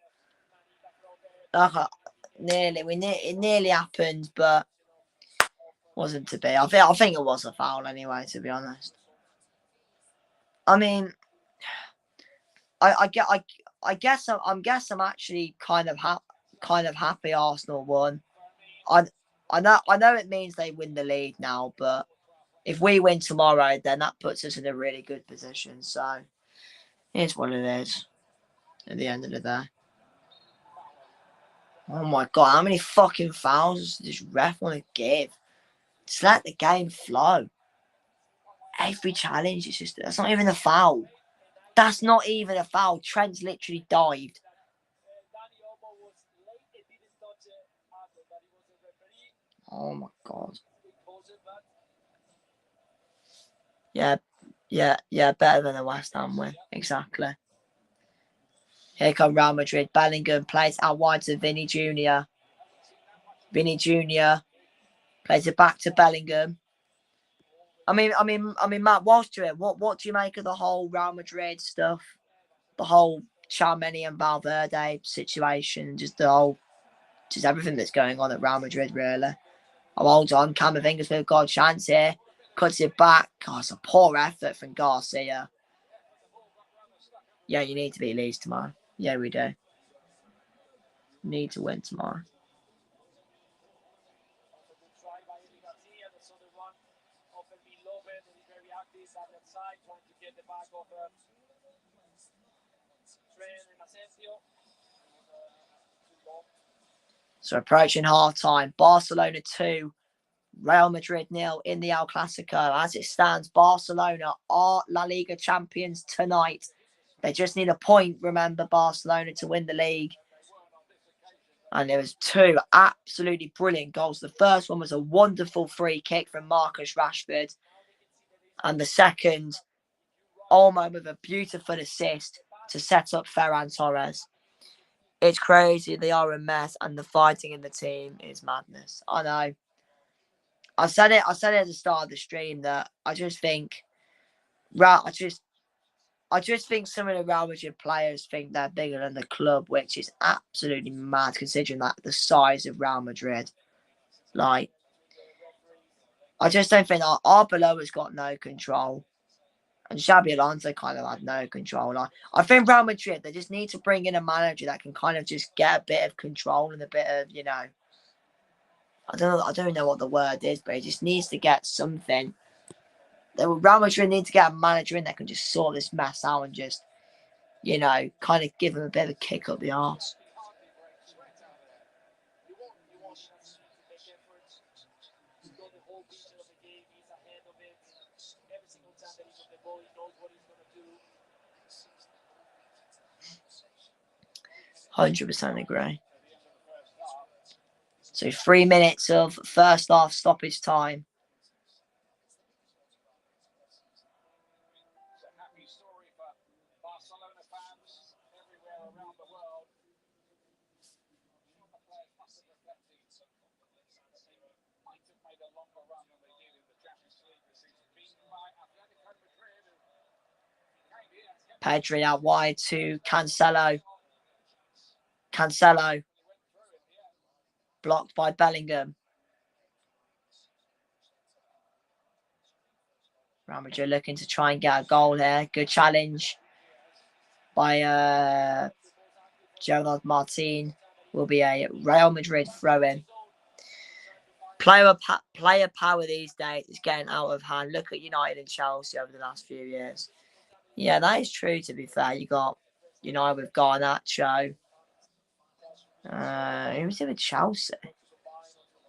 It nearly happened, but wasn't to be. I think it was a foul anyway, to be honest. I mean, I guess I'm actually kind of happy Arsenal won. I know it means they win the league now, but if we win tomorrow, then that puts us in a really good position. So here's what it is. At the end of the day. Oh my god, how many fucking fouls does this ref want to give? Just let the game flow. Every challenge is just, that's not even a foul. That's not even a foul. Trent's literally dived. Oh my god. Yeah, better than a West Ham win. Exactly. Here come Real Madrid. Bellingham plays out wide to Vinny Jr. Vinny Jr. plays it back to Bellingham. I mean, Matt, whilst you're here, what do you make of the whole Real Madrid stuff? The whole Tchouaméni and Valverde situation, just everything that's going on at Real Madrid, really. Oh, hold on, Camavinga's got a chance here. Cuts it back. God, it's a poor effort from Garcia. Yeah, you need to beat Leeds tomorrow. Yeah, we do. Need to win tomorrow. So approaching half time, Barcelona 2, Real Madrid 0 in the El Clasico. As it stands, Barcelona are La Liga champions tonight. They just need a point, remember, Barcelona, to win the league. And there was 2 absolutely brilliant goals. The first one was a wonderful free kick from Marcus Rashford. And the second, Olmo with a beautiful assist to set up Ferran Torres. It's crazy. They are a mess, and the fighting in the team is madness. I know. I said it at the start of the stream that I just think some of the Real Madrid players think they're bigger than the club, which is absolutely mad considering that the size of Real Madrid. Like, I just don't think Arbeloa's got no control. And Xabi Alonso kind of had no control. I think Real Madrid, they just need to bring in a manager that can kind of just get a bit of control and a bit of, I don't know what the word is, but he just needs to get something. Real Madrid need to get a manager in that can just sort this mess out and just, kind of give him a bit of a kick up the arse. %, agree. So 3 minutes of first half stoppage time. It's a happy story for Barcelona fans everywhere around the world. I'm sure the players must have reflected Pedri out wide to Cancelo. Cancelo blocked by Bellingham. Real Madrid looking to try and get a goal here. Good challenge by Gerard Martin. Will be a Real Madrid throw-in. Player power these days is getting out of hand. Look at United and Chelsea over the last few years. Yeah, that is true, to be fair. You got United with Garnacho. Who was it with Chelsea?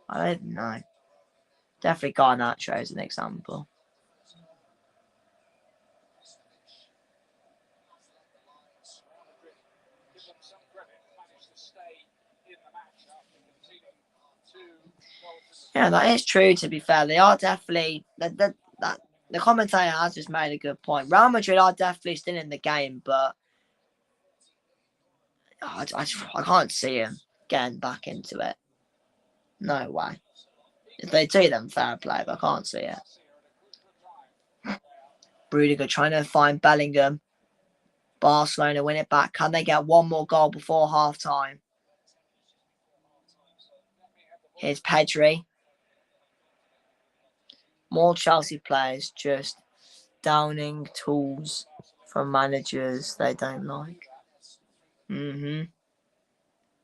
I don't know. Definitely Garnacho as an example. Yeah, that is true, to be fair. They are definitely... the commentator has just made a good point. Real Madrid are definitely still in the game, but I can't see him getting back into it. No way. If they do, then fair play, but I can't see it. Rudiger trying to find Bellingham. Barcelona win it back. Can they get one more goal before half-time? Here's Pedri. More Chelsea players just downing tools from managers they don't like.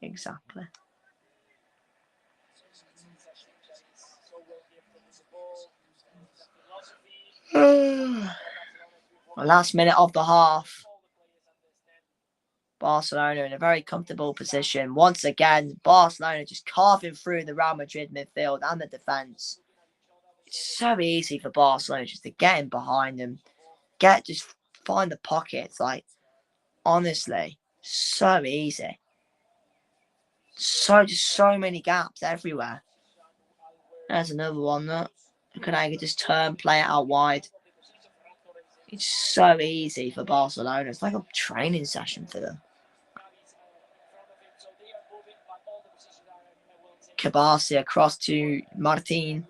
Exactly. Last minute of the half. Barcelona in a very comfortable position. Once again, Barcelona just carving through the Real Madrid midfield and the defence. It's so easy for Barcelona just to get in behind them. Just find the pockets. Like, honestly, so easy. Just so many gaps everywhere. There's another one that can just turn, play it out wide. It's so easy for Barcelona. It's like a training session for them. Kabasi across to Martin.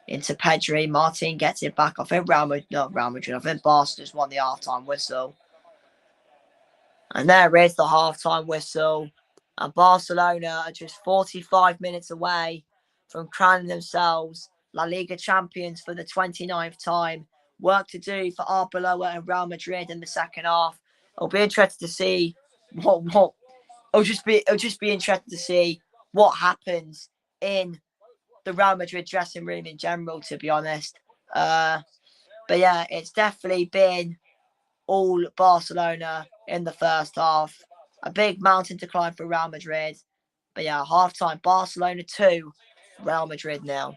Into Pedri. Martin gets it back. I think Real Madrid. I think Barca just won the halftime whistle. And there is the halftime whistle. And Barcelona are just 45 minutes away from crowning themselves La Liga champions for the 29th time. Work to do for Arbeloa and Real Madrid in the second half. It'll be interesting to see what it'll just be interesting to see what happens in the Real Madrid dressing room in general, to be honest. But yeah, it's definitely been all Barcelona in the first half. A big mountain to climb for Real Madrid. But yeah, half-time, Barcelona 2, Real Madrid 0.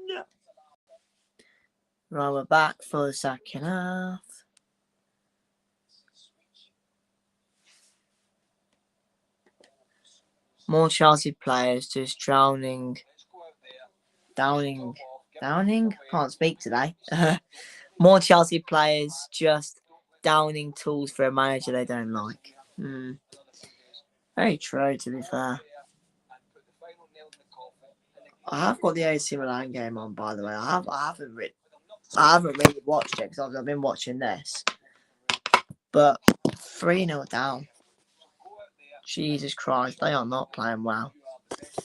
No. Right, we're back for the second half. More Chelsea players just downing. Can't speak today. More Chelsea players just downing tools for a manager they don't like. Very true, to be fair. I have got the AC Milan game on, by the way. I haven't really watched it because I've been watching this. But 3-0 down. Jesus Christ, they are not playing well. This is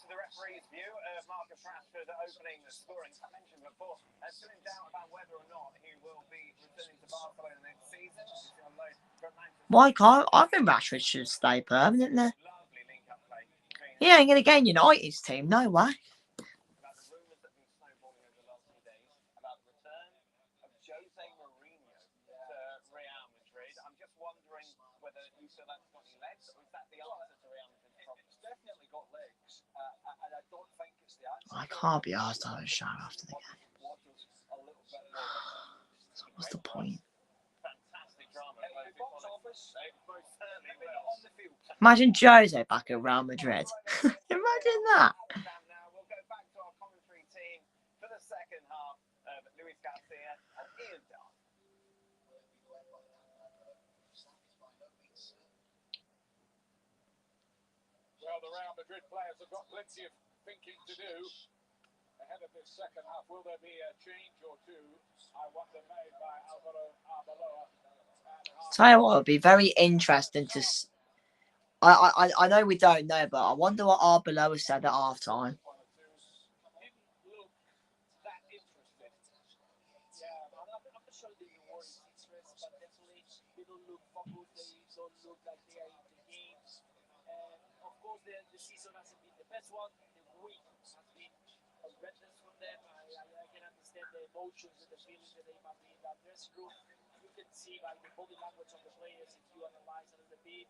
the referee's view of Marcus Rashford opening the scoring. As I mentioned before, still in doubt about whether or not he will be returning to Barcelona next season. Why can't I think Rashford should stay permanently? He ain't going to get United's team, no way. I'm just wondering whether you feel that's got any legs, or is that the answer to Real Madrid's problem? It's definitely got legs, and I don't think it's the answer. I can't be asked to have a shout after the game. So what's the point? Fantastic drama. Imagine Jose back at Real Madrid. Imagine that. Now we'll go back to our commentary team for the second half of Luis Garcia and Ian Dunn. Well, the Real Madrid players have got plenty of thinking to do ahead of this second half. Will there be a change or two? I wonder, made by Arbeloa. Tell you what, it'll be very interesting to. I know we don't know, but I wonder what Arbeloa said at half time. The season hasn't been the best one. The week has been horrendous for them. I can understand the emotions and the feelings that they might be in that dressing room. You can see by the body language of the players, if you analyze a little bit,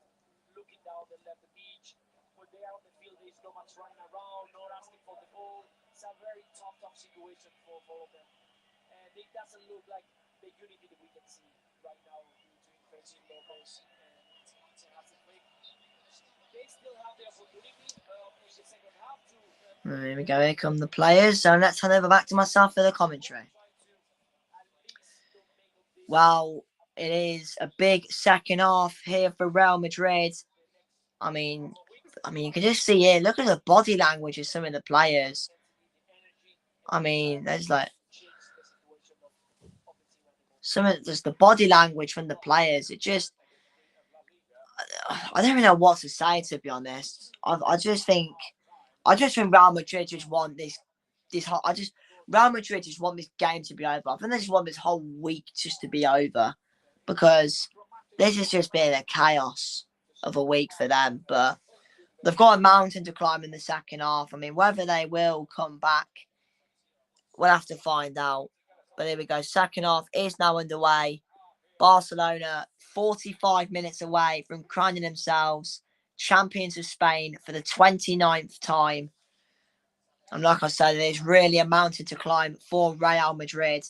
looking down the left the beach. When they are on the field, there's not much running around, not asking for the ball. It's a very tough situation for all of them. And it doesn't look like the unity that we can see right now between Fergie Lopez and Hansi Flick. They still have the opportunity in the second half to. Here we go. Here come the players. So let's hand over back to myself for the commentary. Well, it is a big second half here for Real Madrid. I mean, you can just see here. Look at the body language of some of the players. I mean, there's like just the body language from the players. It just, I don't even know what to say, to be honest. I just think Real Madrid just want this. Real Madrid just want this game to be over. I think they just want this whole week just to be over, because this has just been a chaos of a week for them. But they've got a mountain to climb in the second half. I mean, whether they will come back, we'll have to find out. But here we go. Second half is now underway. Barcelona 45 minutes away from crowning themselves champions of Spain for the 29th time. And like I said, there's really a mountain to climb for Real Madrid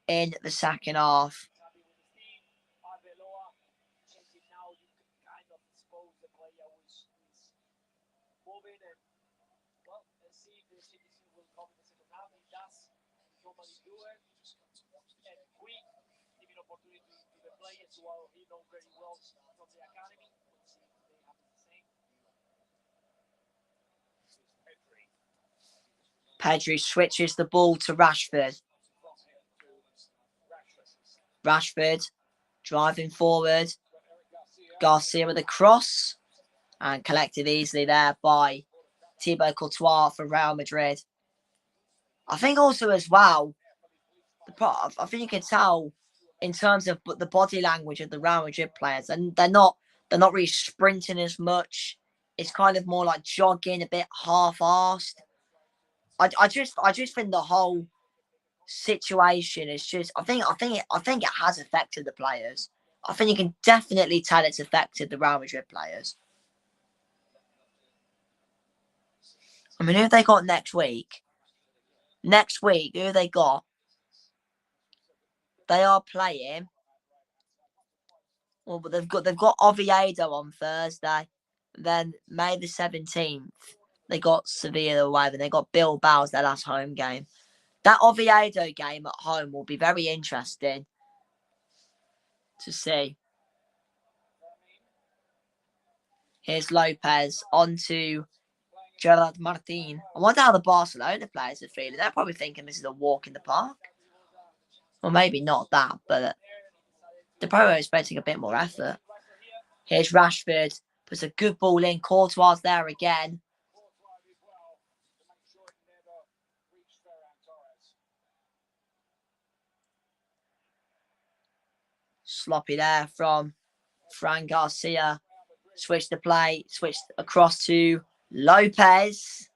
in the second half. Pedri switches the ball to Rashford. Rashford driving forward. Garcia with a cross and collected easily there by Thibaut Courtois for Real Madrid. I think also as well, I think you can tell in terms of the body language of the Real Madrid players, and they're not really sprinting as much. It's kind of more like jogging, a bit half-arsed. I just think the whole situation is just. I think it has affected the players. I think you can definitely tell it's affected the Real Madrid players. I mean, who have they got next week? Next week, who have they got? They are playing. Well, but they've got Oviedo on Thursday. Then May the 17th, they got Sevilla away. Then they got Bilbao's their last home game. That Oviedo game at home will be very interesting to see. Here's Lopez on to Gerard Martin. I wonder how the Barcelona players are feeling. They're probably thinking this is a walk in the park. Well, maybe not that, but they're probably expecting a bit more effort. Here's Rashford. Puts a good ball in. Courtois there again. Sloppy there from Fran Garcia. Switch the play. Switch across to Lopez.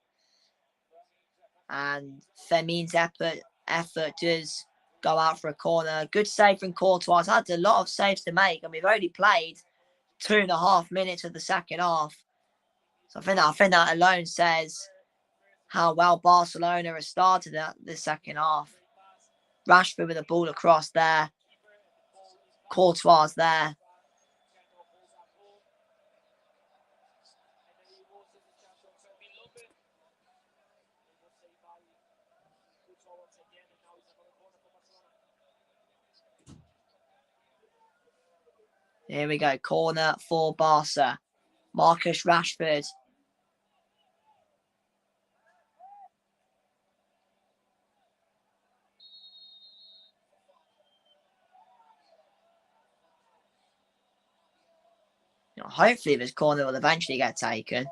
And Fermin's effort does go out for a corner. Good save from Courtois. Had a lot of saves to make. And we've only played 2.5 minutes of the second half. So I think that alone says how well Barcelona has started the second half. Rashford with the ball across there. Courtois there. Here we go. Corner for Barca. Marcus Rashford. Hopefully this corner will eventually get taken.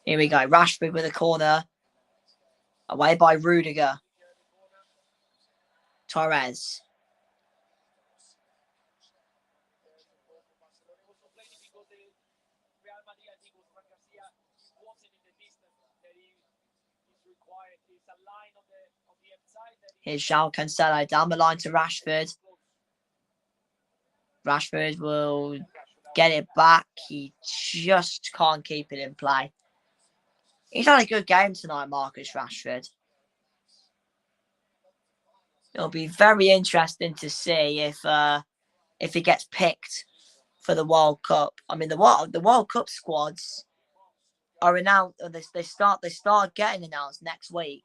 Here we go. Rashford with a corner. Away by Rudiger. Torres. Here's João Cancelo down the line to Rashford. Rashford will get it back. He just can't keep it in play. He's had a good game tonight, Marcus Rashford. It'll be very interesting to see if he gets picked for the World Cup. I mean, the World Cup squads are announced. They start getting announced next week.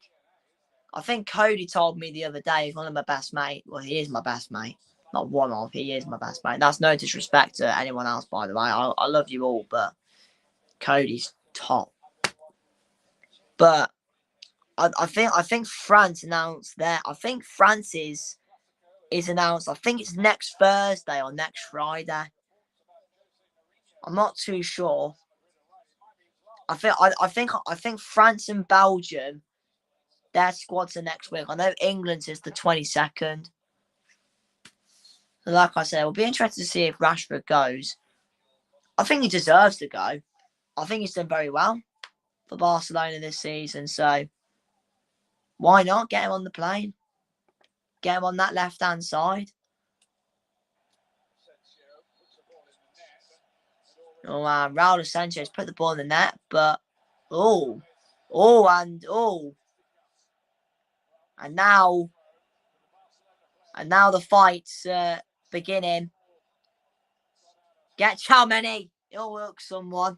I think Cody told me the other day he's one of my best mates. Well, he is my best mate. Not one of, he is my best mate. That's no disrespect to anyone else, by the way. I love you all, but Cody's top. But I think France announced that. I think France is announced. I think it's next Thursday or next Friday. I'm not too sure. I think France and Belgium, their squads are next week. I know England's is the 22nd. Like I said, we'll be interested to see if Rashford goes. I think he deserves to go. I think he's done very well for Barcelona this season. So why not get him on the plane? Get him on that left-hand side. Oh, Raul Sanchez put the ball in the net, but and now the fight's beginning. Get Chalmany. He'll work someone.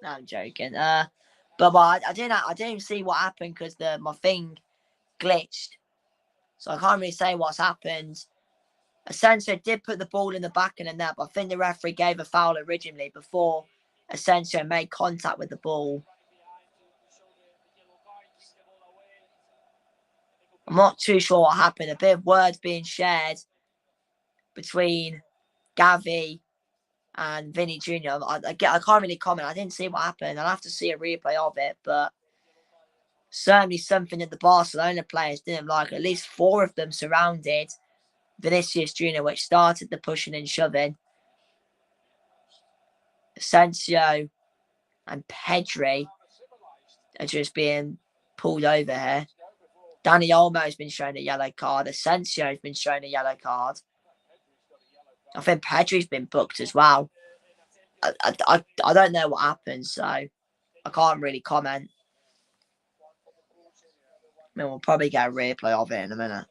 No, I'm joking. But I didn't see what happened because my thing glitched, so I can't really say what's happened. Asensio did put the ball in the back of the net, but I think the referee gave a foul originally before Asensio made contact with the ball. I'm not too sure what happened. A bit of words being shared between Gavi and Vinny Jr. I can't really comment. I didn't see what happened. I'll have to see a replay of it, but certainly something that the Barcelona players didn't like. At least 4 of them surrounded Vinicius Jr., which started the pushing and shoving. Asensio and Pedri are just being pulled over here. Dani Olmo has been shown a yellow card. Asensio has been shown a yellow card. I think Pedri's been booked as well. I don't know what happened, so I I can't really comment. I mean, we'll probably get a replay of it in a minute.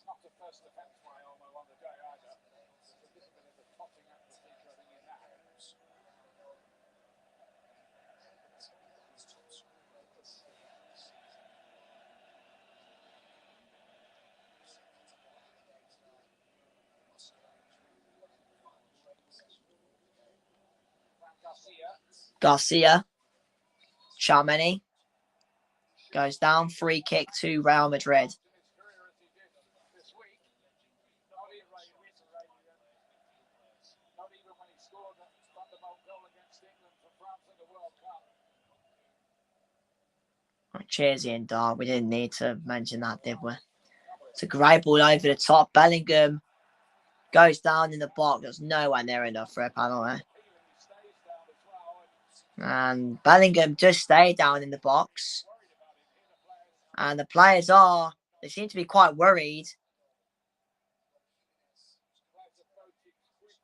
Not the first defence by Olmo on the day either. There's a little bit of a totting up procedure, I think, in that. Garcia. Charmany. Goes down. Free kick to Real Madrid. Not even when he scored that thunderbolt goal against England for France in the World Cup. Cheers, Ian Dark. We didn't need to mention that, did we? It's a great ball over the top. Bellingham goes down in the box. There's nowhere near enough for a penalty. And Bellingham just stayed down in the box. And the players they seem to be quite worried.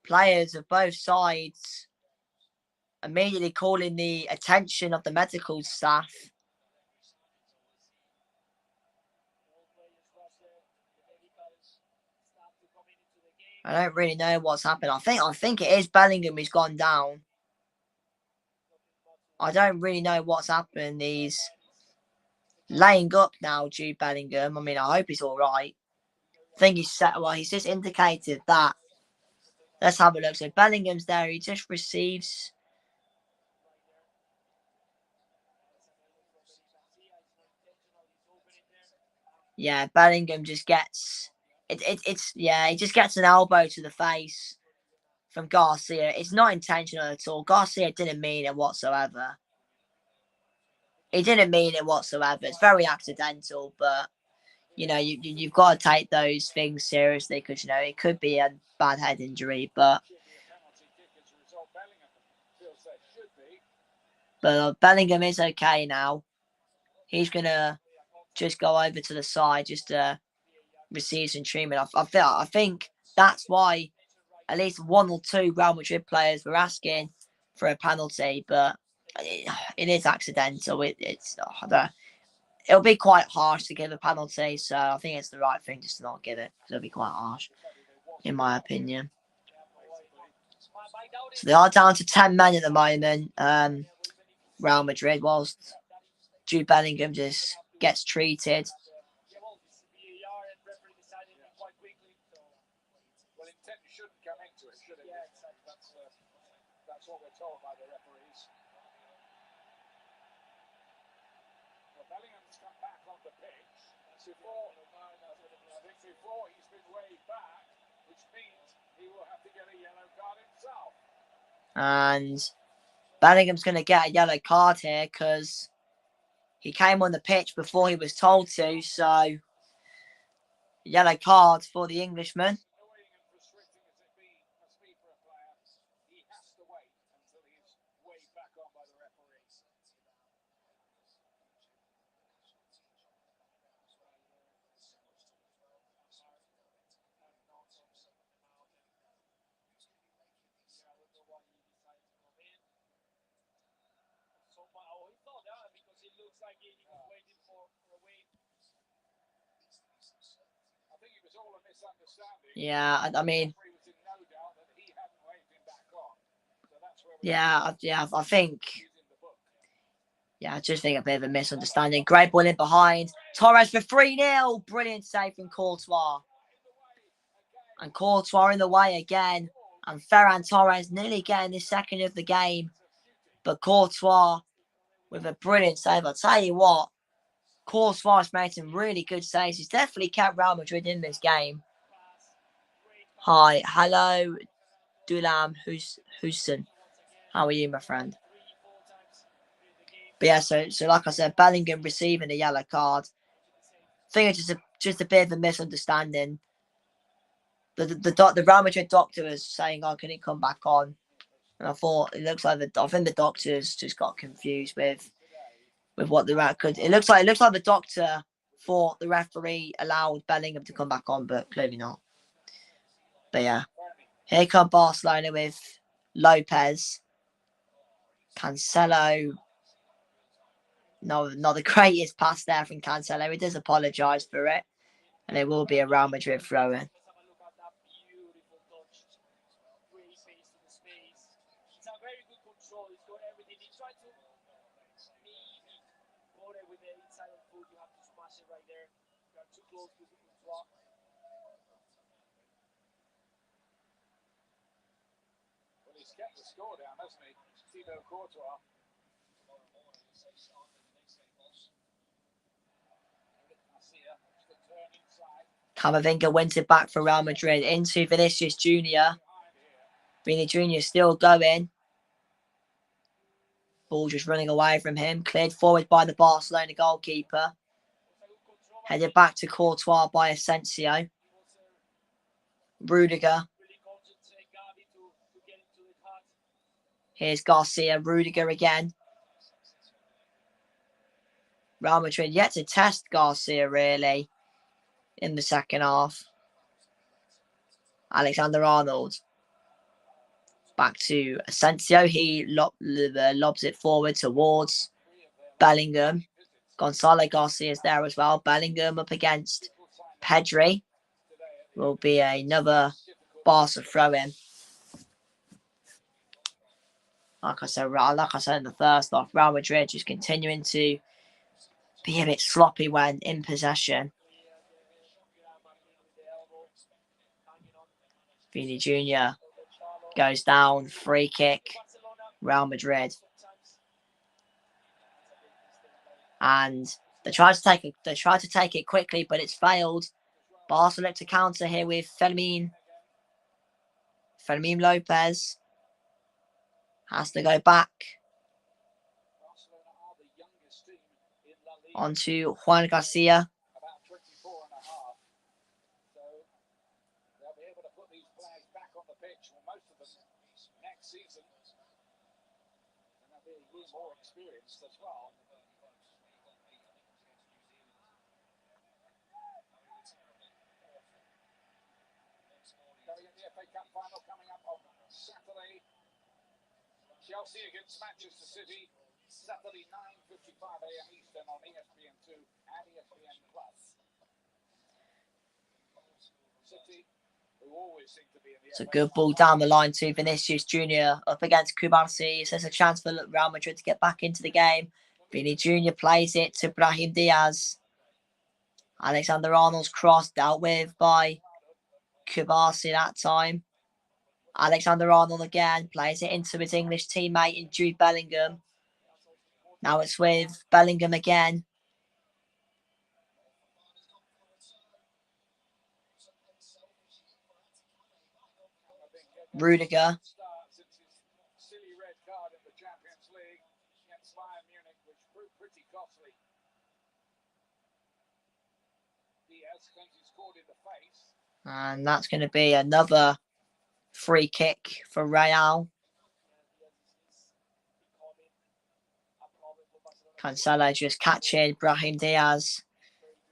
Players of both sides immediately calling the attention of the medical staff. I don't really know what's happened. I think it is Bellingham who's gone down. I don't really know what's happened. He's laying up now, Jude Bellingham. I mean, I hope he's all right. I think he's set. Well, he's just indicated that. Let's have a look. So Bellingham's there. He just receives. Yeah, Bellingham just gets. He just gets an elbow to the face from Garcia. It's not intentional at all. Garcia didn't mean it whatsoever. He didn't mean it whatsoever. It's very accidental, but you've got to take those things seriously because it could be a bad head injury, but Bellingham is okay now. He's gonna just go over to the side just to receive some treatment. I think that's why at least one or two Real Madrid players were asking for a penalty, but it is accidental. It'll be quite harsh to give a penalty, so I think it's the right thing just to not give it because it'll be quite harsh, in my opinion. So they are down to 10 men at the moment, Real Madrid, whilst Jude Bellingham just gets treated. Well, intent shouldn't come into it, should it? That's what we're told by the referees. Well, Bellingham's come back on the pitch. Before he's been waved back, which means he will have to get a yellow card himself. And Bellingham's going to get a yellow card here because he came on the pitch before he was told to. So, yellow card for the Englishman. Yeah, I mean, I think. Yeah, I just think a bit of a misunderstanding. Great ball in behind. Torres for 3-0. Brilliant save from Courtois. And Courtois in the way again. And Ferran Torres nearly getting his second of the game. But Courtois with a brilliant save. I'll tell you what, Courtois has made some really good saves. He's definitely kept Real Madrid in this game. Hi, hello, Dulam Hussein. How are you, my friend? But yeah, so like I said, Bellingham receiving a yellow card. I think it's just a bit of a misunderstanding. The Real Madrid doctor was saying, "Oh, can he come back on?" And I thought it looks like I think the doctors just got confused with what the record. It looks like the doctor thought the referee allowed Bellingham to come back on, but clearly not. But yeah, here come Barcelona with Lopez. Cancelo. No, not the greatest pass there from Cancelo. He does apologise for it. And it will be a Real Madrid throw-in. Let's have a look at that beautiful touch. Great pace to the space. It's a very good control. He's got everything. He tried to maybe put it with the inside of the foot. You have to smash it right there. You are too close to the block. Well, he's kept the score down, hasn't he? Thibaut Courtois. Camavinga wins it back for Real Madrid into Vinicius Jr. Vini Jr. still going. Ball just running away from him. Cleared forward by the Barcelona goalkeeper. Headed back to Courtois by Asensio. Rudiger. Here's Garcia. Rudiger again. Real Madrid yet to test Garcia really in the second half. Alexander Arnold. Back to Asensio. He lobs it forward towards Bellingham. Gonzalo Garcia is there as well. Bellingham up against Pedri. Will be another Barca throw-in. Like I said in the first half, Real Madrid just continuing to be a bit sloppy when in possession. Vini Jr. goes down, free kick, Real Madrid. And they tried to take it quickly, but it's failed. Barca look to counter here with Fermin Lopez. Has to go back onto Juan Garcia. More experienced as well. The FA Cup final coming up on Saturday. Chelsea against Manchester City. Saturday 9:55 a.m. Eastern on ESPN2 and ESPN Plus. City, who always seem to be in the. It's a good ball down the line to Vinicius Jr. up against Kubarsi. There's a chance for Real Madrid to get back into the game. Vini Jr. plays it to Brahim Diaz. Alexander Arnold's cross dealt with by Kubarsi that time. Alexander Arnold again plays it into his English teammate in Jude Bellingham. Now it's with Bellingham again. Rudiger. Silly red card in the Champions League against Bayern Munich, which proved pretty costly. Diaz thinks he's caught in the face. And that's going to be another free kick for Real. Cancelo just catching Brahim Diaz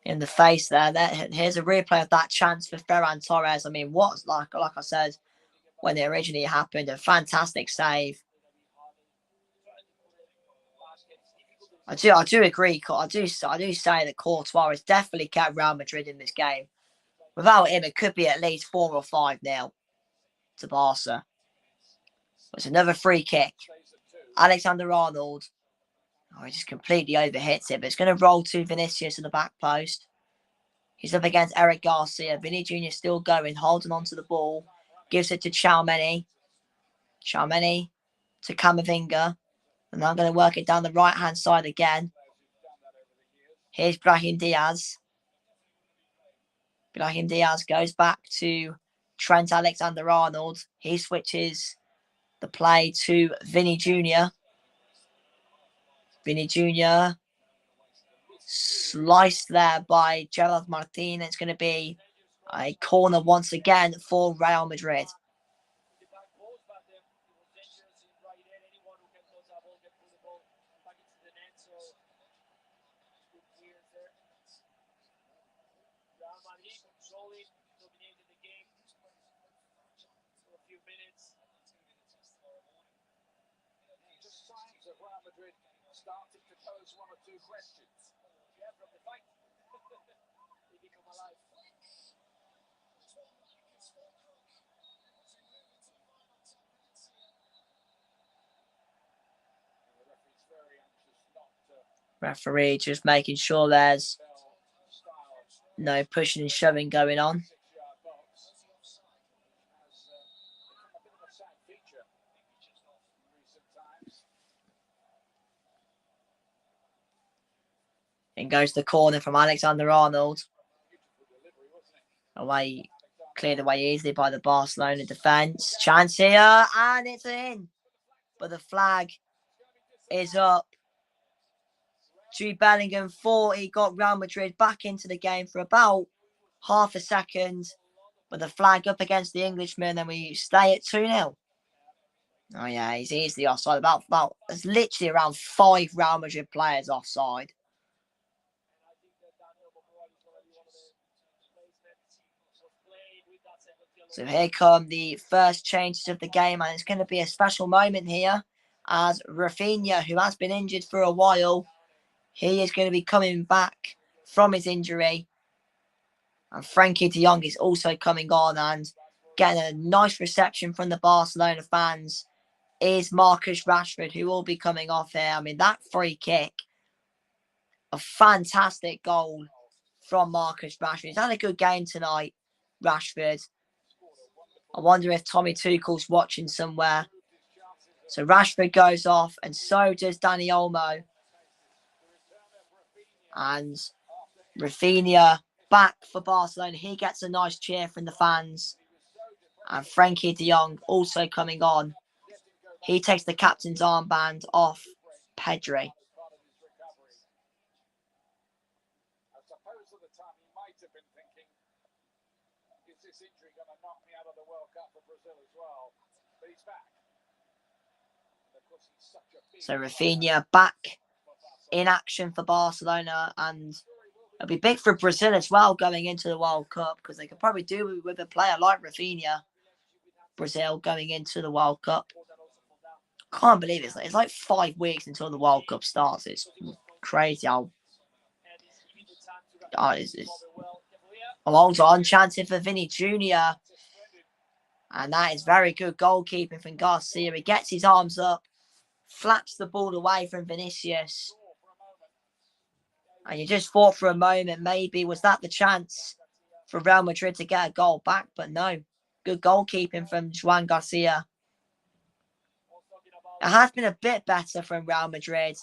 in the face there. Here's a replay of that chance for Ferran Torres. I mean, what's like I said when it originally happened, a fantastic save. I do agree. I do say that Courtois has definitely kept Real Madrid in this game. Without him, it could be at least 4 or 5-0 to Barca. It's another free kick. Alexander Arnold. Oh, he just completely overhits it, but it's going to roll to Vinicius in the back post. He's up against Eric Garcia. Vini Jr. still going, holding on to the ball. Gives it to Tchouaméni. Tchouaméni to Camavinga. And I'm going to work it down the right-hand side again. Here's Brahim Diaz. Brahim Diaz goes back to Trent Alexander-Arnold. He switches the play to Vini Jr. Vini Jr. sliced there by Gerard Martin. It's going to be a corner once again for Real Madrid. Dominated the game for a few minutes. Just signs of Real Madrid starting to pose one or two questions. Yeah, from the fight. They become alive. The referee's very anxious not to Referee just making sure there's tell style no pushing and shoving going on. 6-yard box. Has become a bit of a sad feature in recent times. In goes the corner from Alexander-Arnold. Beautiful delivery, wasn't it? Away, cleared away easily by the Barcelona defence. Chance here, and it's in. But the flag is up. Jude Bellingham thought he got Real Madrid back into the game for about half a second. But the flag up against the Englishman, and we stay at 2-0. Oh yeah, he's easily offside. There's literally around 5 Real Madrid players offside. So here come the first changes of the game, and it's going to be a special moment here as Rafinha, who has been injured for a while, he is going to be coming back from his injury. And Frankie de Jong is also coming on and getting a nice reception from the Barcelona fans is Marcus Rashford, who will be coming off here. I mean, that free kick, a fantastic goal from Marcus Rashford. He's had a good game tonight, Rashford. I wonder if Tommy Tuchel's watching somewhere. So Rashford goes off, and so does Dani Olmo. And Rafinha back for Barcelona. He gets a nice cheer from the fans. And Frankie de Jong also coming on. He takes the captain's armband off Pedri. I suppose at the time he might have been thinking, is this injury going to knock me out of the World Cup for Brazil as well? But he's back. And of course, he's such a big So Rafinha back in action for Barcelona, and it'll be big for Brazil as well going into the World Cup, because they could probably do with a player like Rafinha. Brazil going into the World Cup. Can't believe it. It's like 5 weeks until the World Cup starts. It's crazy how. It's Alonso chancing for Vinny Jr. And that is very good goalkeeping from Garcia. He gets his arms up, flaps the ball away from Vinicius. And you just thought for a moment, maybe was that the chance for Real Madrid to get a goal back? But no. Good goalkeeping from Juan Garcia. It has been a bit better from Real Madrid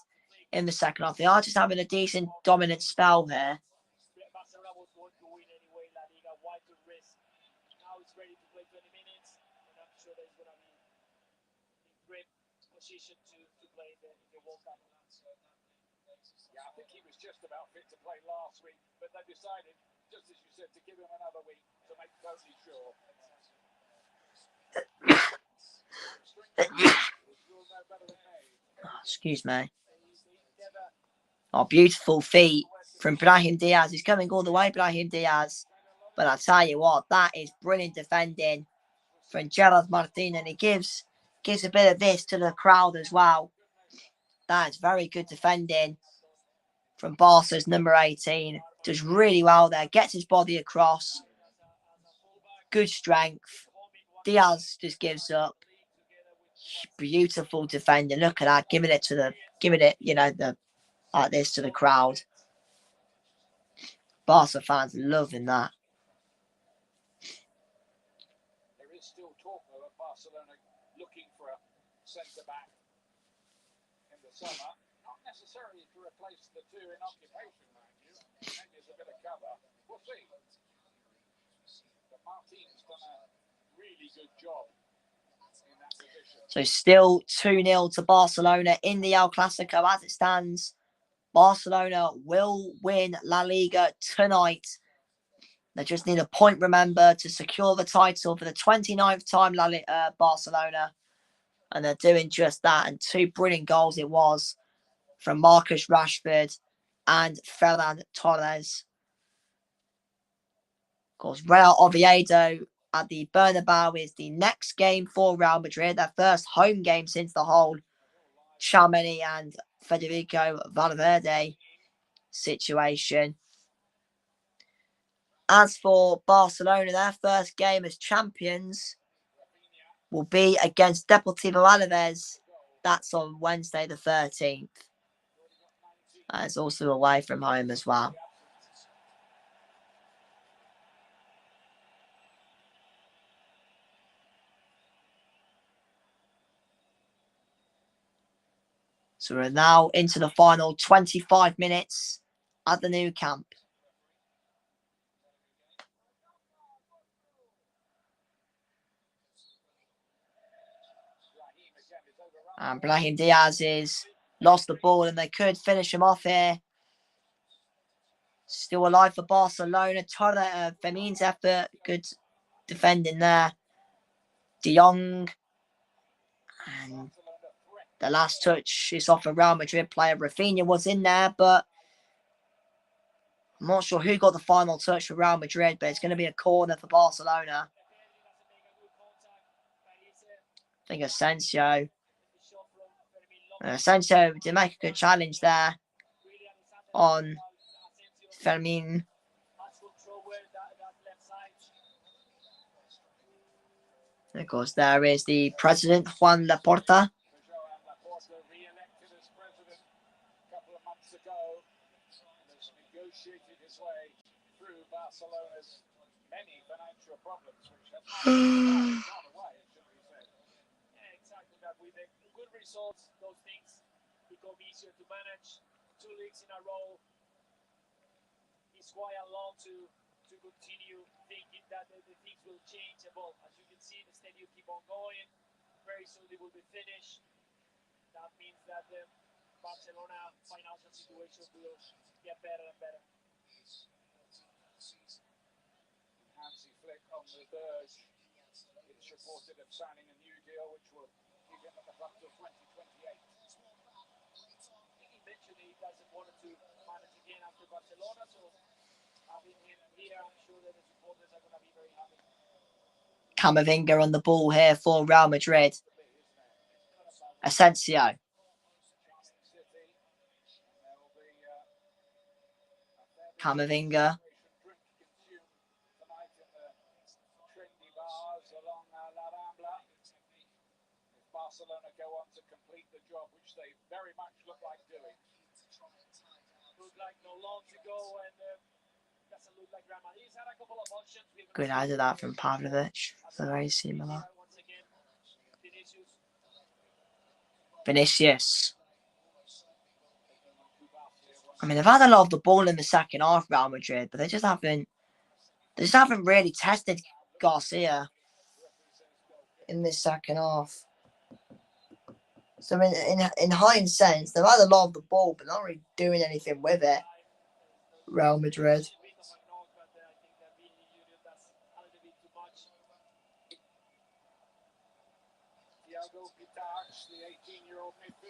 in the second half. They are just having a decent dominant spell here. Barcelona was going to win anyway, La Liga. Why to risk? Now it's ready to play 20 minutes, and I'm sure that it's going to be in great position to play in the World Cup. Yeah, I think he was just about fit to play last week, but they decided, just as you said, to give him another week to make totally sure. Excuse me. Oh, beautiful feet from Brahim Diaz. He's coming all the way, Brahim Diaz. But I tell you what, that is brilliant defending from Gerard Martin, and he gives a bit of this to the crowd as well. That is very good defending from Barca's number 18. Does really well there. Gets his body across. Good strength. Diaz just gives up. Beautiful defending. Look at that. Giving it, like this to the crowd. Barca fans loving that. There is still talk of Barcelona looking for a centre-back in the summer. Not necessarily to replace the two in occupation, mind you. Maybe it's a bit of cover. We'll see. But Martin's done a really good job in that position. So still 2-0 to Barcelona in the El Clasico as it stands. Barcelona will win La Liga tonight. They just need a point, remember, to secure the title for the 29th time, Barcelona. And they're doing just that. And 2 brilliant goals it was from Marcus Rashford and Ferran Torres. Of course, Real Oviedo at the Bernabeu is the next game for Real Madrid. Their first home game since the whole Tchouaméni and Federico Valverde situation. As for Barcelona, their first game as champions will be against Deportivo Alaves. That's on Wednesday the 13th. It's also away from home as well. So we're now into the final 25 minutes at the new camp. And Brahim Diaz is lost the ball and they could finish him off here. Still alive for Barcelona. Fermin's effort. Good defending there. De Jong. And the last touch is off a Real Madrid player. Rafinha was in there, but I'm not sure who got the final touch for Real Madrid, but it's going to be a corner for Barcelona. I think Asensio. Asensio did make a good challenge there on Fermin. And of course, there is the president, Juan Laporta. Barcelona's many financial problems, which have gone away, exactly that. With the good results, those things become easier to manage. 2 leagues in a row is Watchalong to continue thinking that the things will change. Well, as you can see, the stadium keep on going. Very soon they will be finished. That means that the Barcelona financial situation will get better and better. Hansi Flick on the verge. It's reported of signing a new deal which will keep him at the club till 2028. He mentioned he doesn't want to manage again after Barcelona, so having him here, I'm sure that the supporters are going to be very happy. Camavinga on the ball here for Real Madrid. Asensio. Camavinga. Barcelona go on to complete the job, which they very much look like doing. Look like no long to go, and doesn't look like Real Madrid. He's had a couple of options. Good idea that from Pavlovic. So very similar. Vinicius. I mean, they've had a lot of the ball in the second half, Real Madrid, but they just haven't really tested Garcia in this second half. So in hindsight, they've had a lot of the ball, but not really doing anything with it. Real Madrid.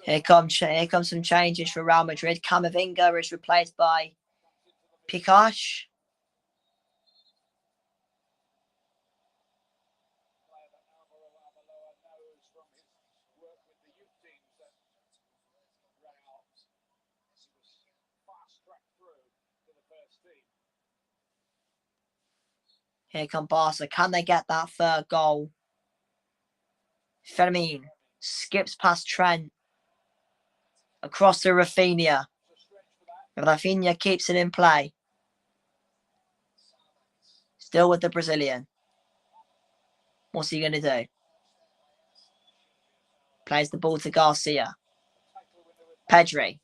Here comes some changes for Real Madrid. Camavinga is replaced by Picache. Here come Barca. Can they get that third goal? Fermin skips past Trent. Across to Rafinha. Rafinha keeps it in play. Still with the Brazilian. What's he going to do? Plays the ball to Garcia. Pedri.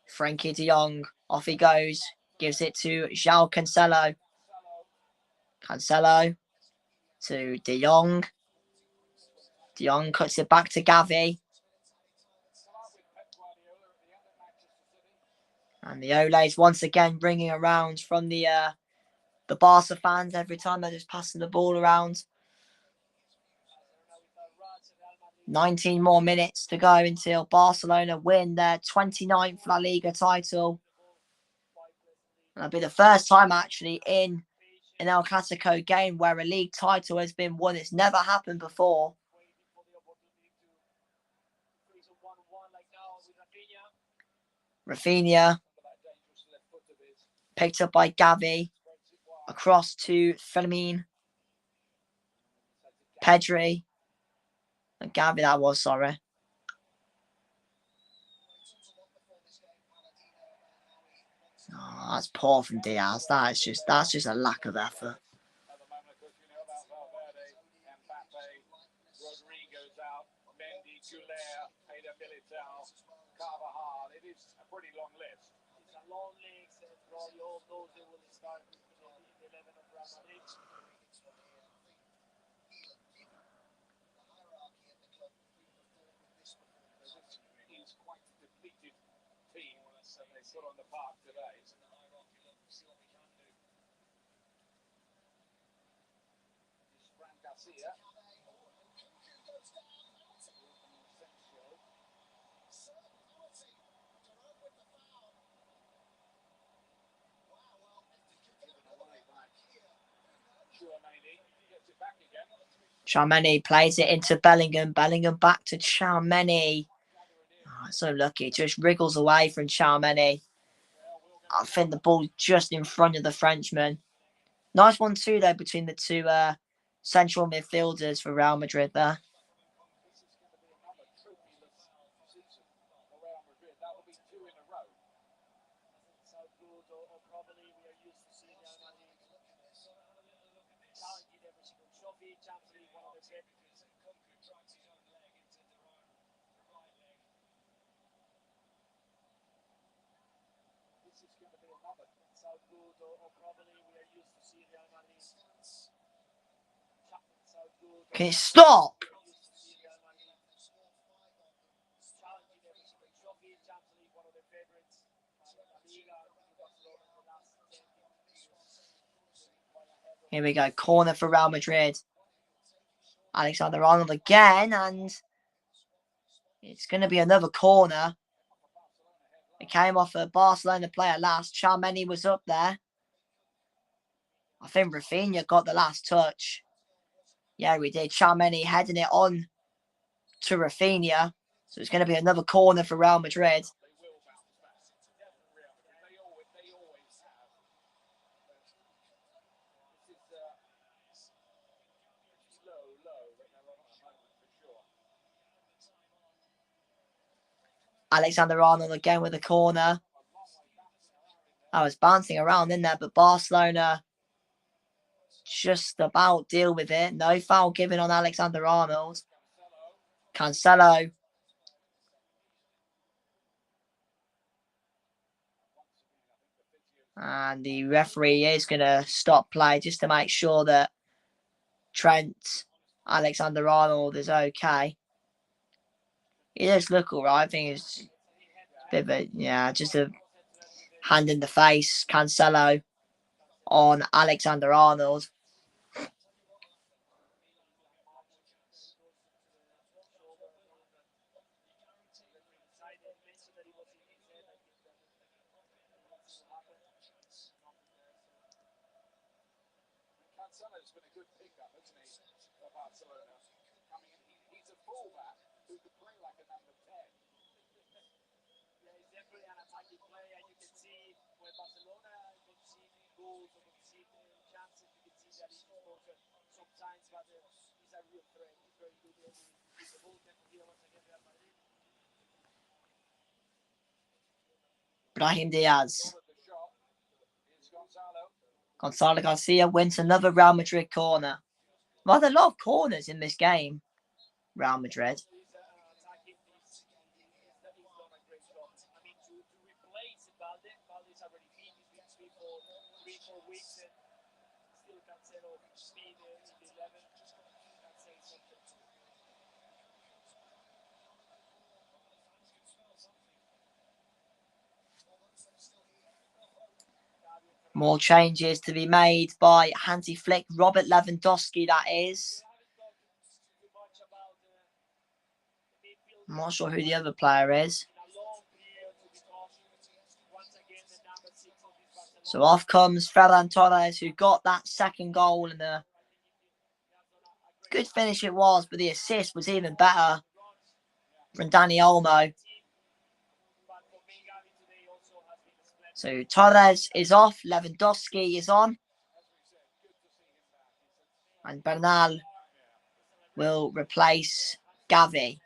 Frankie de Jong. Off he goes. Gives it to João Cancelo. Cancelo to de Jong. De Jong cuts it back to Gavi. And the Ole's once again ringing around from the Barca fans every time they're just passing the ball around. 19 more minutes to go until Barcelona win their 29th La Liga title And it'll be the first time actually in an El Clasico game where a league title has been won. It's never happened before. Rafinha picked up by Gavi, across to Fermin, Pedri, and Gavi that was, sorry. Oh, that's poor from Diaz. That's just a lack of effort. It is a pretty long list. It's a long list, and probably all those they will start with the 11 of Real Madrid. It's quite a depleted team that they put on the park today. Fran Garcia. Tchouaméni plays it into Bellingham. Bellingham back to Tchouaméni. Oh, so lucky. Just wriggles away from Tchouaméni. I think the ball's just in front of the Frenchman. Nice 1-2 there between the two central midfielders for Real Madrid there. Can it stop? Here we go. Corner for Real Madrid. Alexander-Arnold again, and it's going to be another corner. It came off a Barcelona player last. Tchouaméni was up there. I think Rafinha got the last touch. Yeah, we did. Tchouaméni heading it on to Rafinha. So it's going to be another corner for Real Madrid. Alexander-Arnold again with a corner. I was bouncing around in there, but Barcelona just about deal with it. No foul given on Alexander-Arnold. Cancelo. And the referee is going to stop play just to make sure that Trent Alexander-Arnold is okay. He does look all right. I think it's a bit of a, just a hand in the face. Cancelo on Alexander-Arnold. Cancelo's been a good pickup, hasn't he, for Barcelona? He's a fullback who could play like a number 10. Yeah, he's definitely an attacking player. You can see when Barcelona concede goals or concede chances, you can see that he's exposure sometimes, but he's a real threat. He's very good with the ball. Here once again, Real Madrid. Brahim Diaz. Gonzalo Garcia wins another Real Madrid corner. Well, there are a lot of corners in this game, Real Madrid. More changes to be made by Hansi Flick. Robert Lewandowski, that is. I'm not sure who the other player is. So off comes Ferran Torres, who got that second goal, and a good finish it was, but the assist was even better from Dani Olmo. So Torres is off, Lewandowski is on, and Bernal will replace Gavi.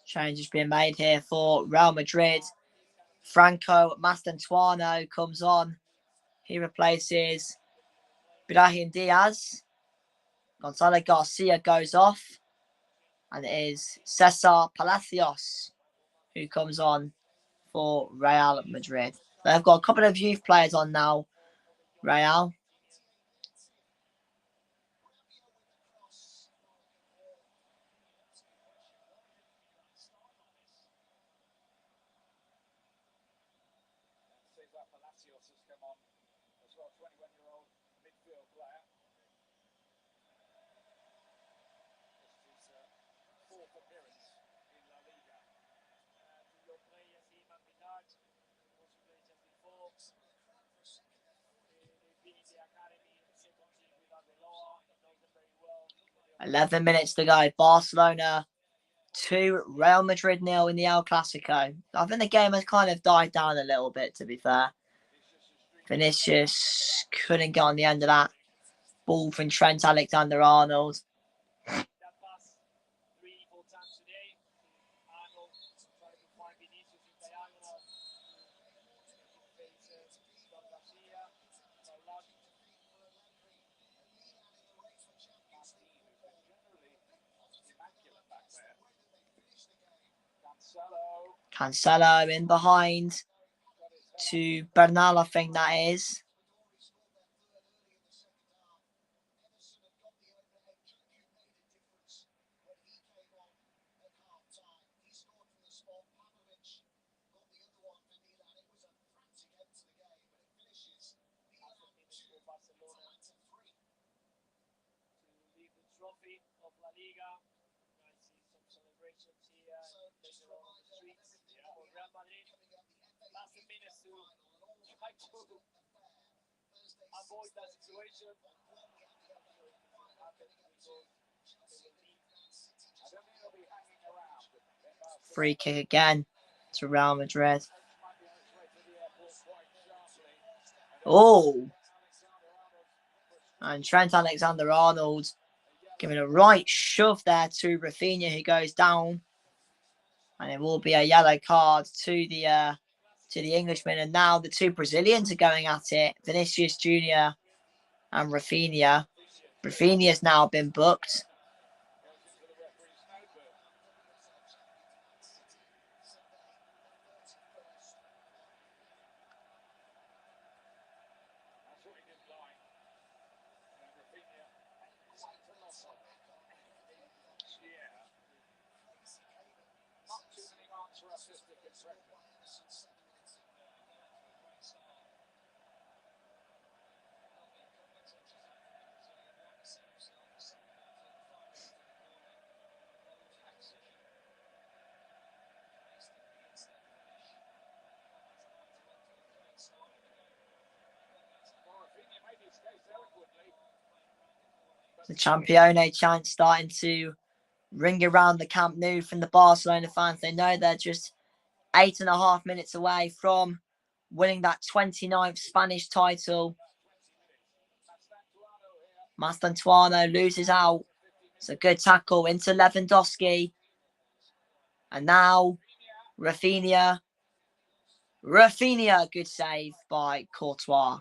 Changes being made here for Real Madrid. Franco Mastantuono comes on. He replaces Brahim Diaz. Gonzalo Garcia goes off. And it is Cesar Palacios who comes on for Real Madrid. They've got a couple of youth players on now, Real. "11 minutes to go. Barcelona 2, Real Madrid 0 in the El Clasico." I think the game has kind of died down a little bit, to be fair. Vinicius couldn't get on the end of that ball from Trent Alexander-Arnold. Cancelo in behind to Bernal, I think that is. Free kick again to Real Madrid. Oh! And Trent Alexander-Arnold giving a right shove there to Rafinha, who goes down. And it will be a yellow card to the Englishman. And now the two Brazilians are going at it. Vinicius Jr. and Rafinha. Rafinha's now been booked. The Champione chant starting to ring around the Camp Nou from the Barcelona fans. They know they're just 8.5 minutes away from winning that 29th Spanish title. Mastantuono loses out. It's a good tackle into Lewandowski. And now Rafinha. Rafinha, good save by Courtois.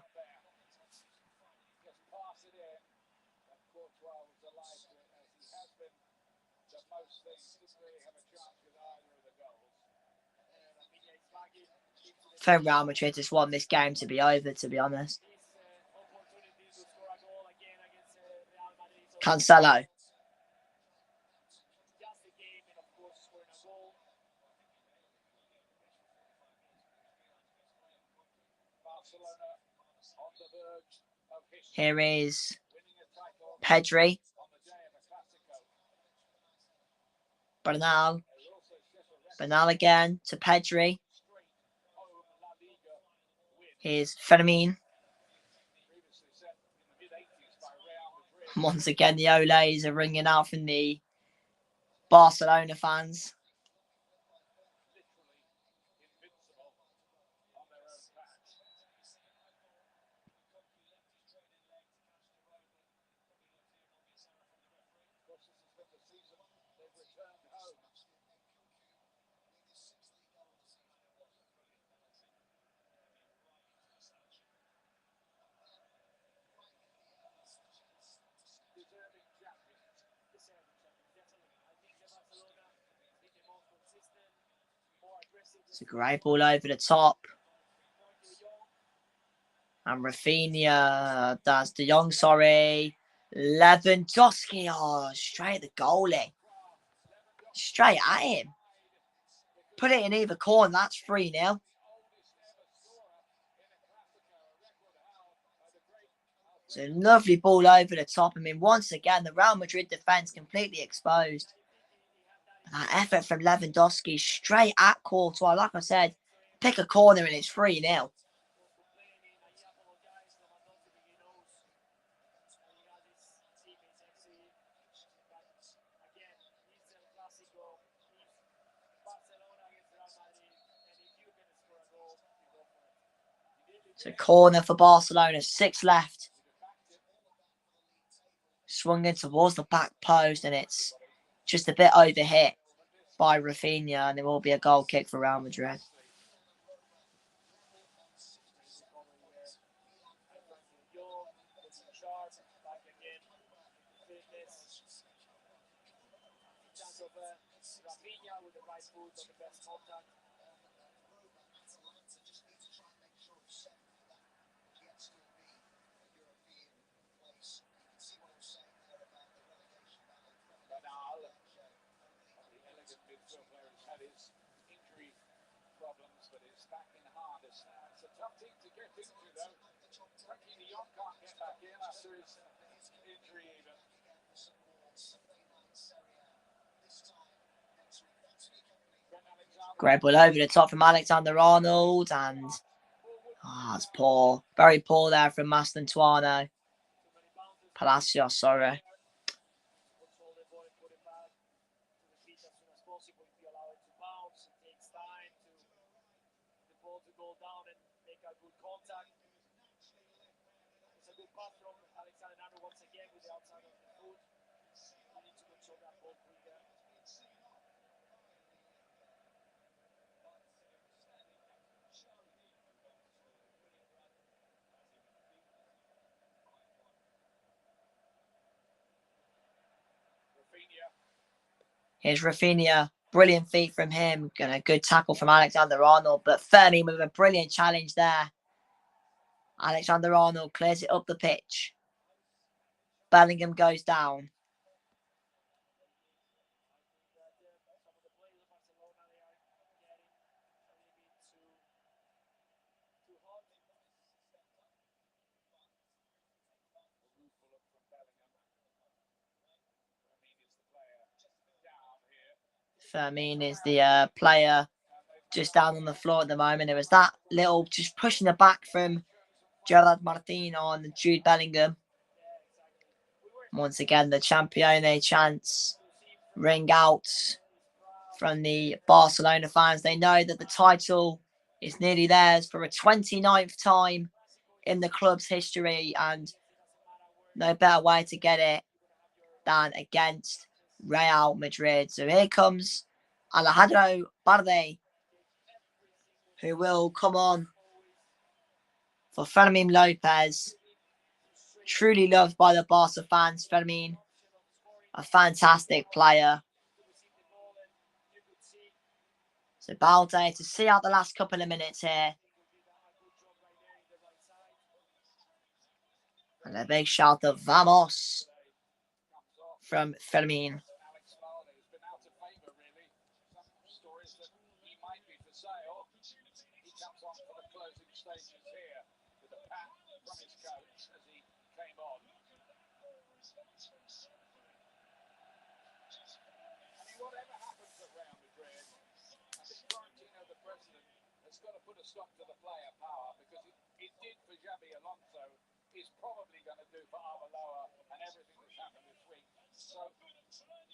For Real Madrid just want this game to be over, to be honest. Cancelo. Here is Pedri. Bernal. Bernal again to Pedri. Here's Fermin. Once again, the Olays are ringing out from the Barcelona fans. It's a great ball over the top. And Rafinha, that's De Jong, sorry. Lewandowski, oh, straight at the goalie. Straight at him. Put it in either corner, that's 3-0. It's a lovely ball over the top. I mean, once again, the Real Madrid defence completely exposed. That effort from Lewandowski straight at Courtois. Like I said, pick a corner and it's 3-0. It's a corner for Barcelona. 6 left. Swung in towards the back post and it's just a bit overhit by Rafinha, and there will be a goal kick for Real Madrid. Great ball over the top from Alexander-Arnold, and it's poor. Very poor there from Mastantuono. Palacios, sorry. Here's Rafinha. Brilliant feet from him. And a good tackle from Alexander-Arnold. But Fermin with a brilliant challenge there. Alexander-Arnold clears it up the pitch. Bellingham goes down. Fermin is the player just down on the floor at the moment. It was that little just pushing the back from Gerard Martin on Jude Bellingham. Once again, the Champione chants ring out from the Barcelona fans. They know that the title is nearly theirs for a 29th time in the club's history, and no better way to get it than against Real Madrid. So here comes Alejandro Balde, who will come on for Fermin Lopez. Truly loved by the Barca fans. Fermin, a fantastic player. So Balde to see out the last couple of minutes here. And a big shout of Vamos from Fermin. Got to put a stop to the player power, because it did for Xabi Alonso, is probably going to do for Arbeloa and everything that's happened this week. So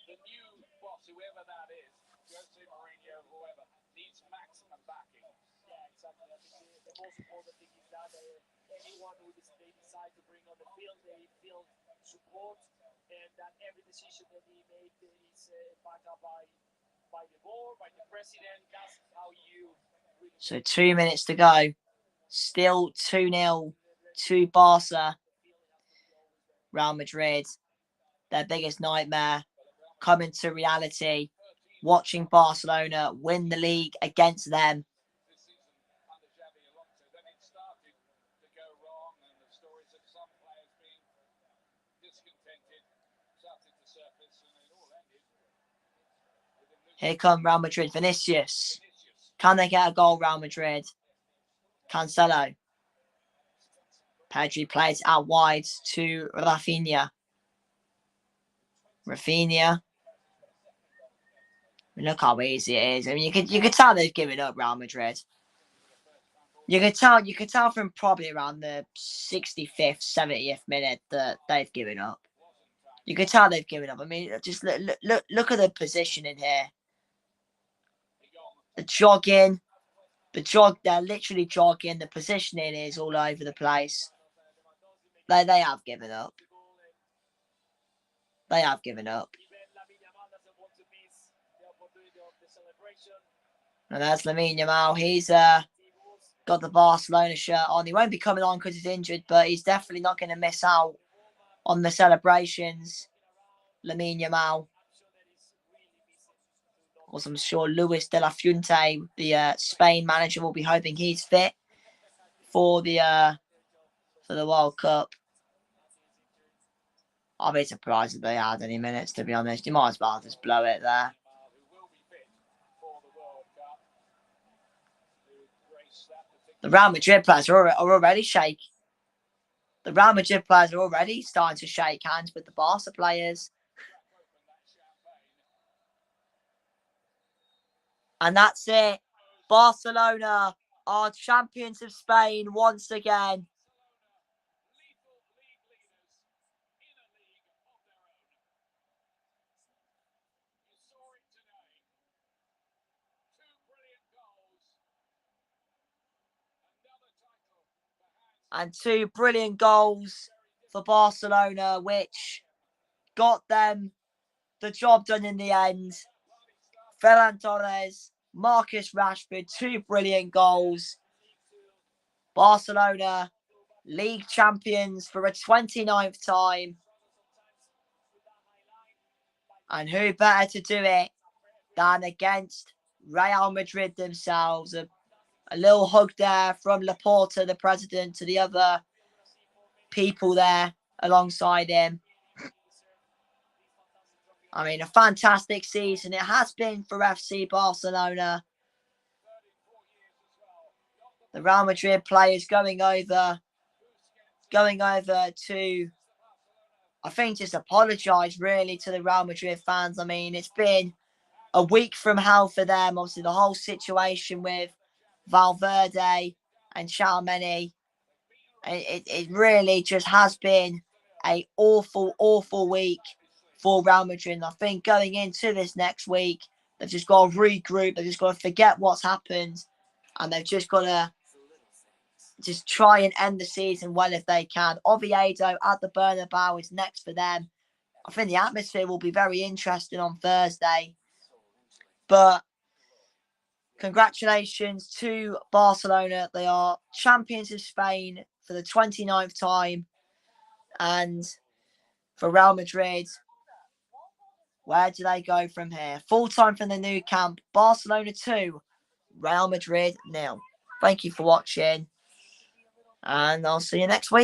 the new boss, whoever that is, Jose Mourinho, whoever, needs maximum backing. Yeah, exactly. I think the most important thing is that anyone who they decide to bring on the field, they feel support, and that every decision that they make is backed up by the board, by the president. That's how you. So 2 minutes to go. Still 2-0 to Barca. Real Madrid, their biggest nightmare, coming to reality. Watching Barcelona win the league against them. This season under Xabi Alonso, then it started to go wrong, and the stories of some players being discontented started to surface, and it all ended. Here come Real Madrid. Vinicius. Can they get a goal, Real Madrid? Cancelo. Pedri plays out wide to Rafinha. Rafinha. Look how easy it is. I mean, you could tell they've given up, Real Madrid. You could tell from probably around the 65th, 70th minute that they've given up. You could tell they've given up. I mean, just look at the positioning here. The jogging, they're literally jogging. The positioning is all over the place. They have given up. They have given up. And that's Lamine Yamal. He's got the Barcelona shirt on. He won't be coming on because he's injured, but he's definitely not going to miss out on the celebrations. Lamine Yamal. Also, I'm sure Luis de la Fuente, the Spain manager, will be hoping he's fit for the World Cup. I'll be surprised if they had any minutes, to be honest. You might as well just blow it there. The Real Madrid players are already shaking. The Real Madrid players are already starting to shake hands with the Barca players. And that's it. Barcelona are champions of Spain once again. And 2 brilliant goals for Barcelona, which got them the job done in the end. Ferran Torres, Marcus Rashford, 2 brilliant goals. Barcelona, league champions for a 29th time. And who better to do it than against Real Madrid themselves? A little hug there from Laporta, the president, to the other people there alongside him. I mean, a fantastic season it has been for FC Barcelona. The Real Madrid players going over to, I think, just apologise really to the Real Madrid fans. I mean, it's been a week from hell for them. Obviously, the whole situation with Valverde and Tchouaméni, it really just has been a awful week for Real Madrid. And I think going into this next week, they've just got to regroup. They've just got to forget what's happened, and they've just got to just try and end the season well if they can. Oviedo at the Bernabeu is next for them. I think the atmosphere will be very interesting on Thursday. But congratulations to Barcelona. They are champions of Spain for the 29th time. And for Real Madrid, where do they go from here? Full time from the new camp. Barcelona 2, Real Madrid 0. Thank you for watching. And I'll see you next week.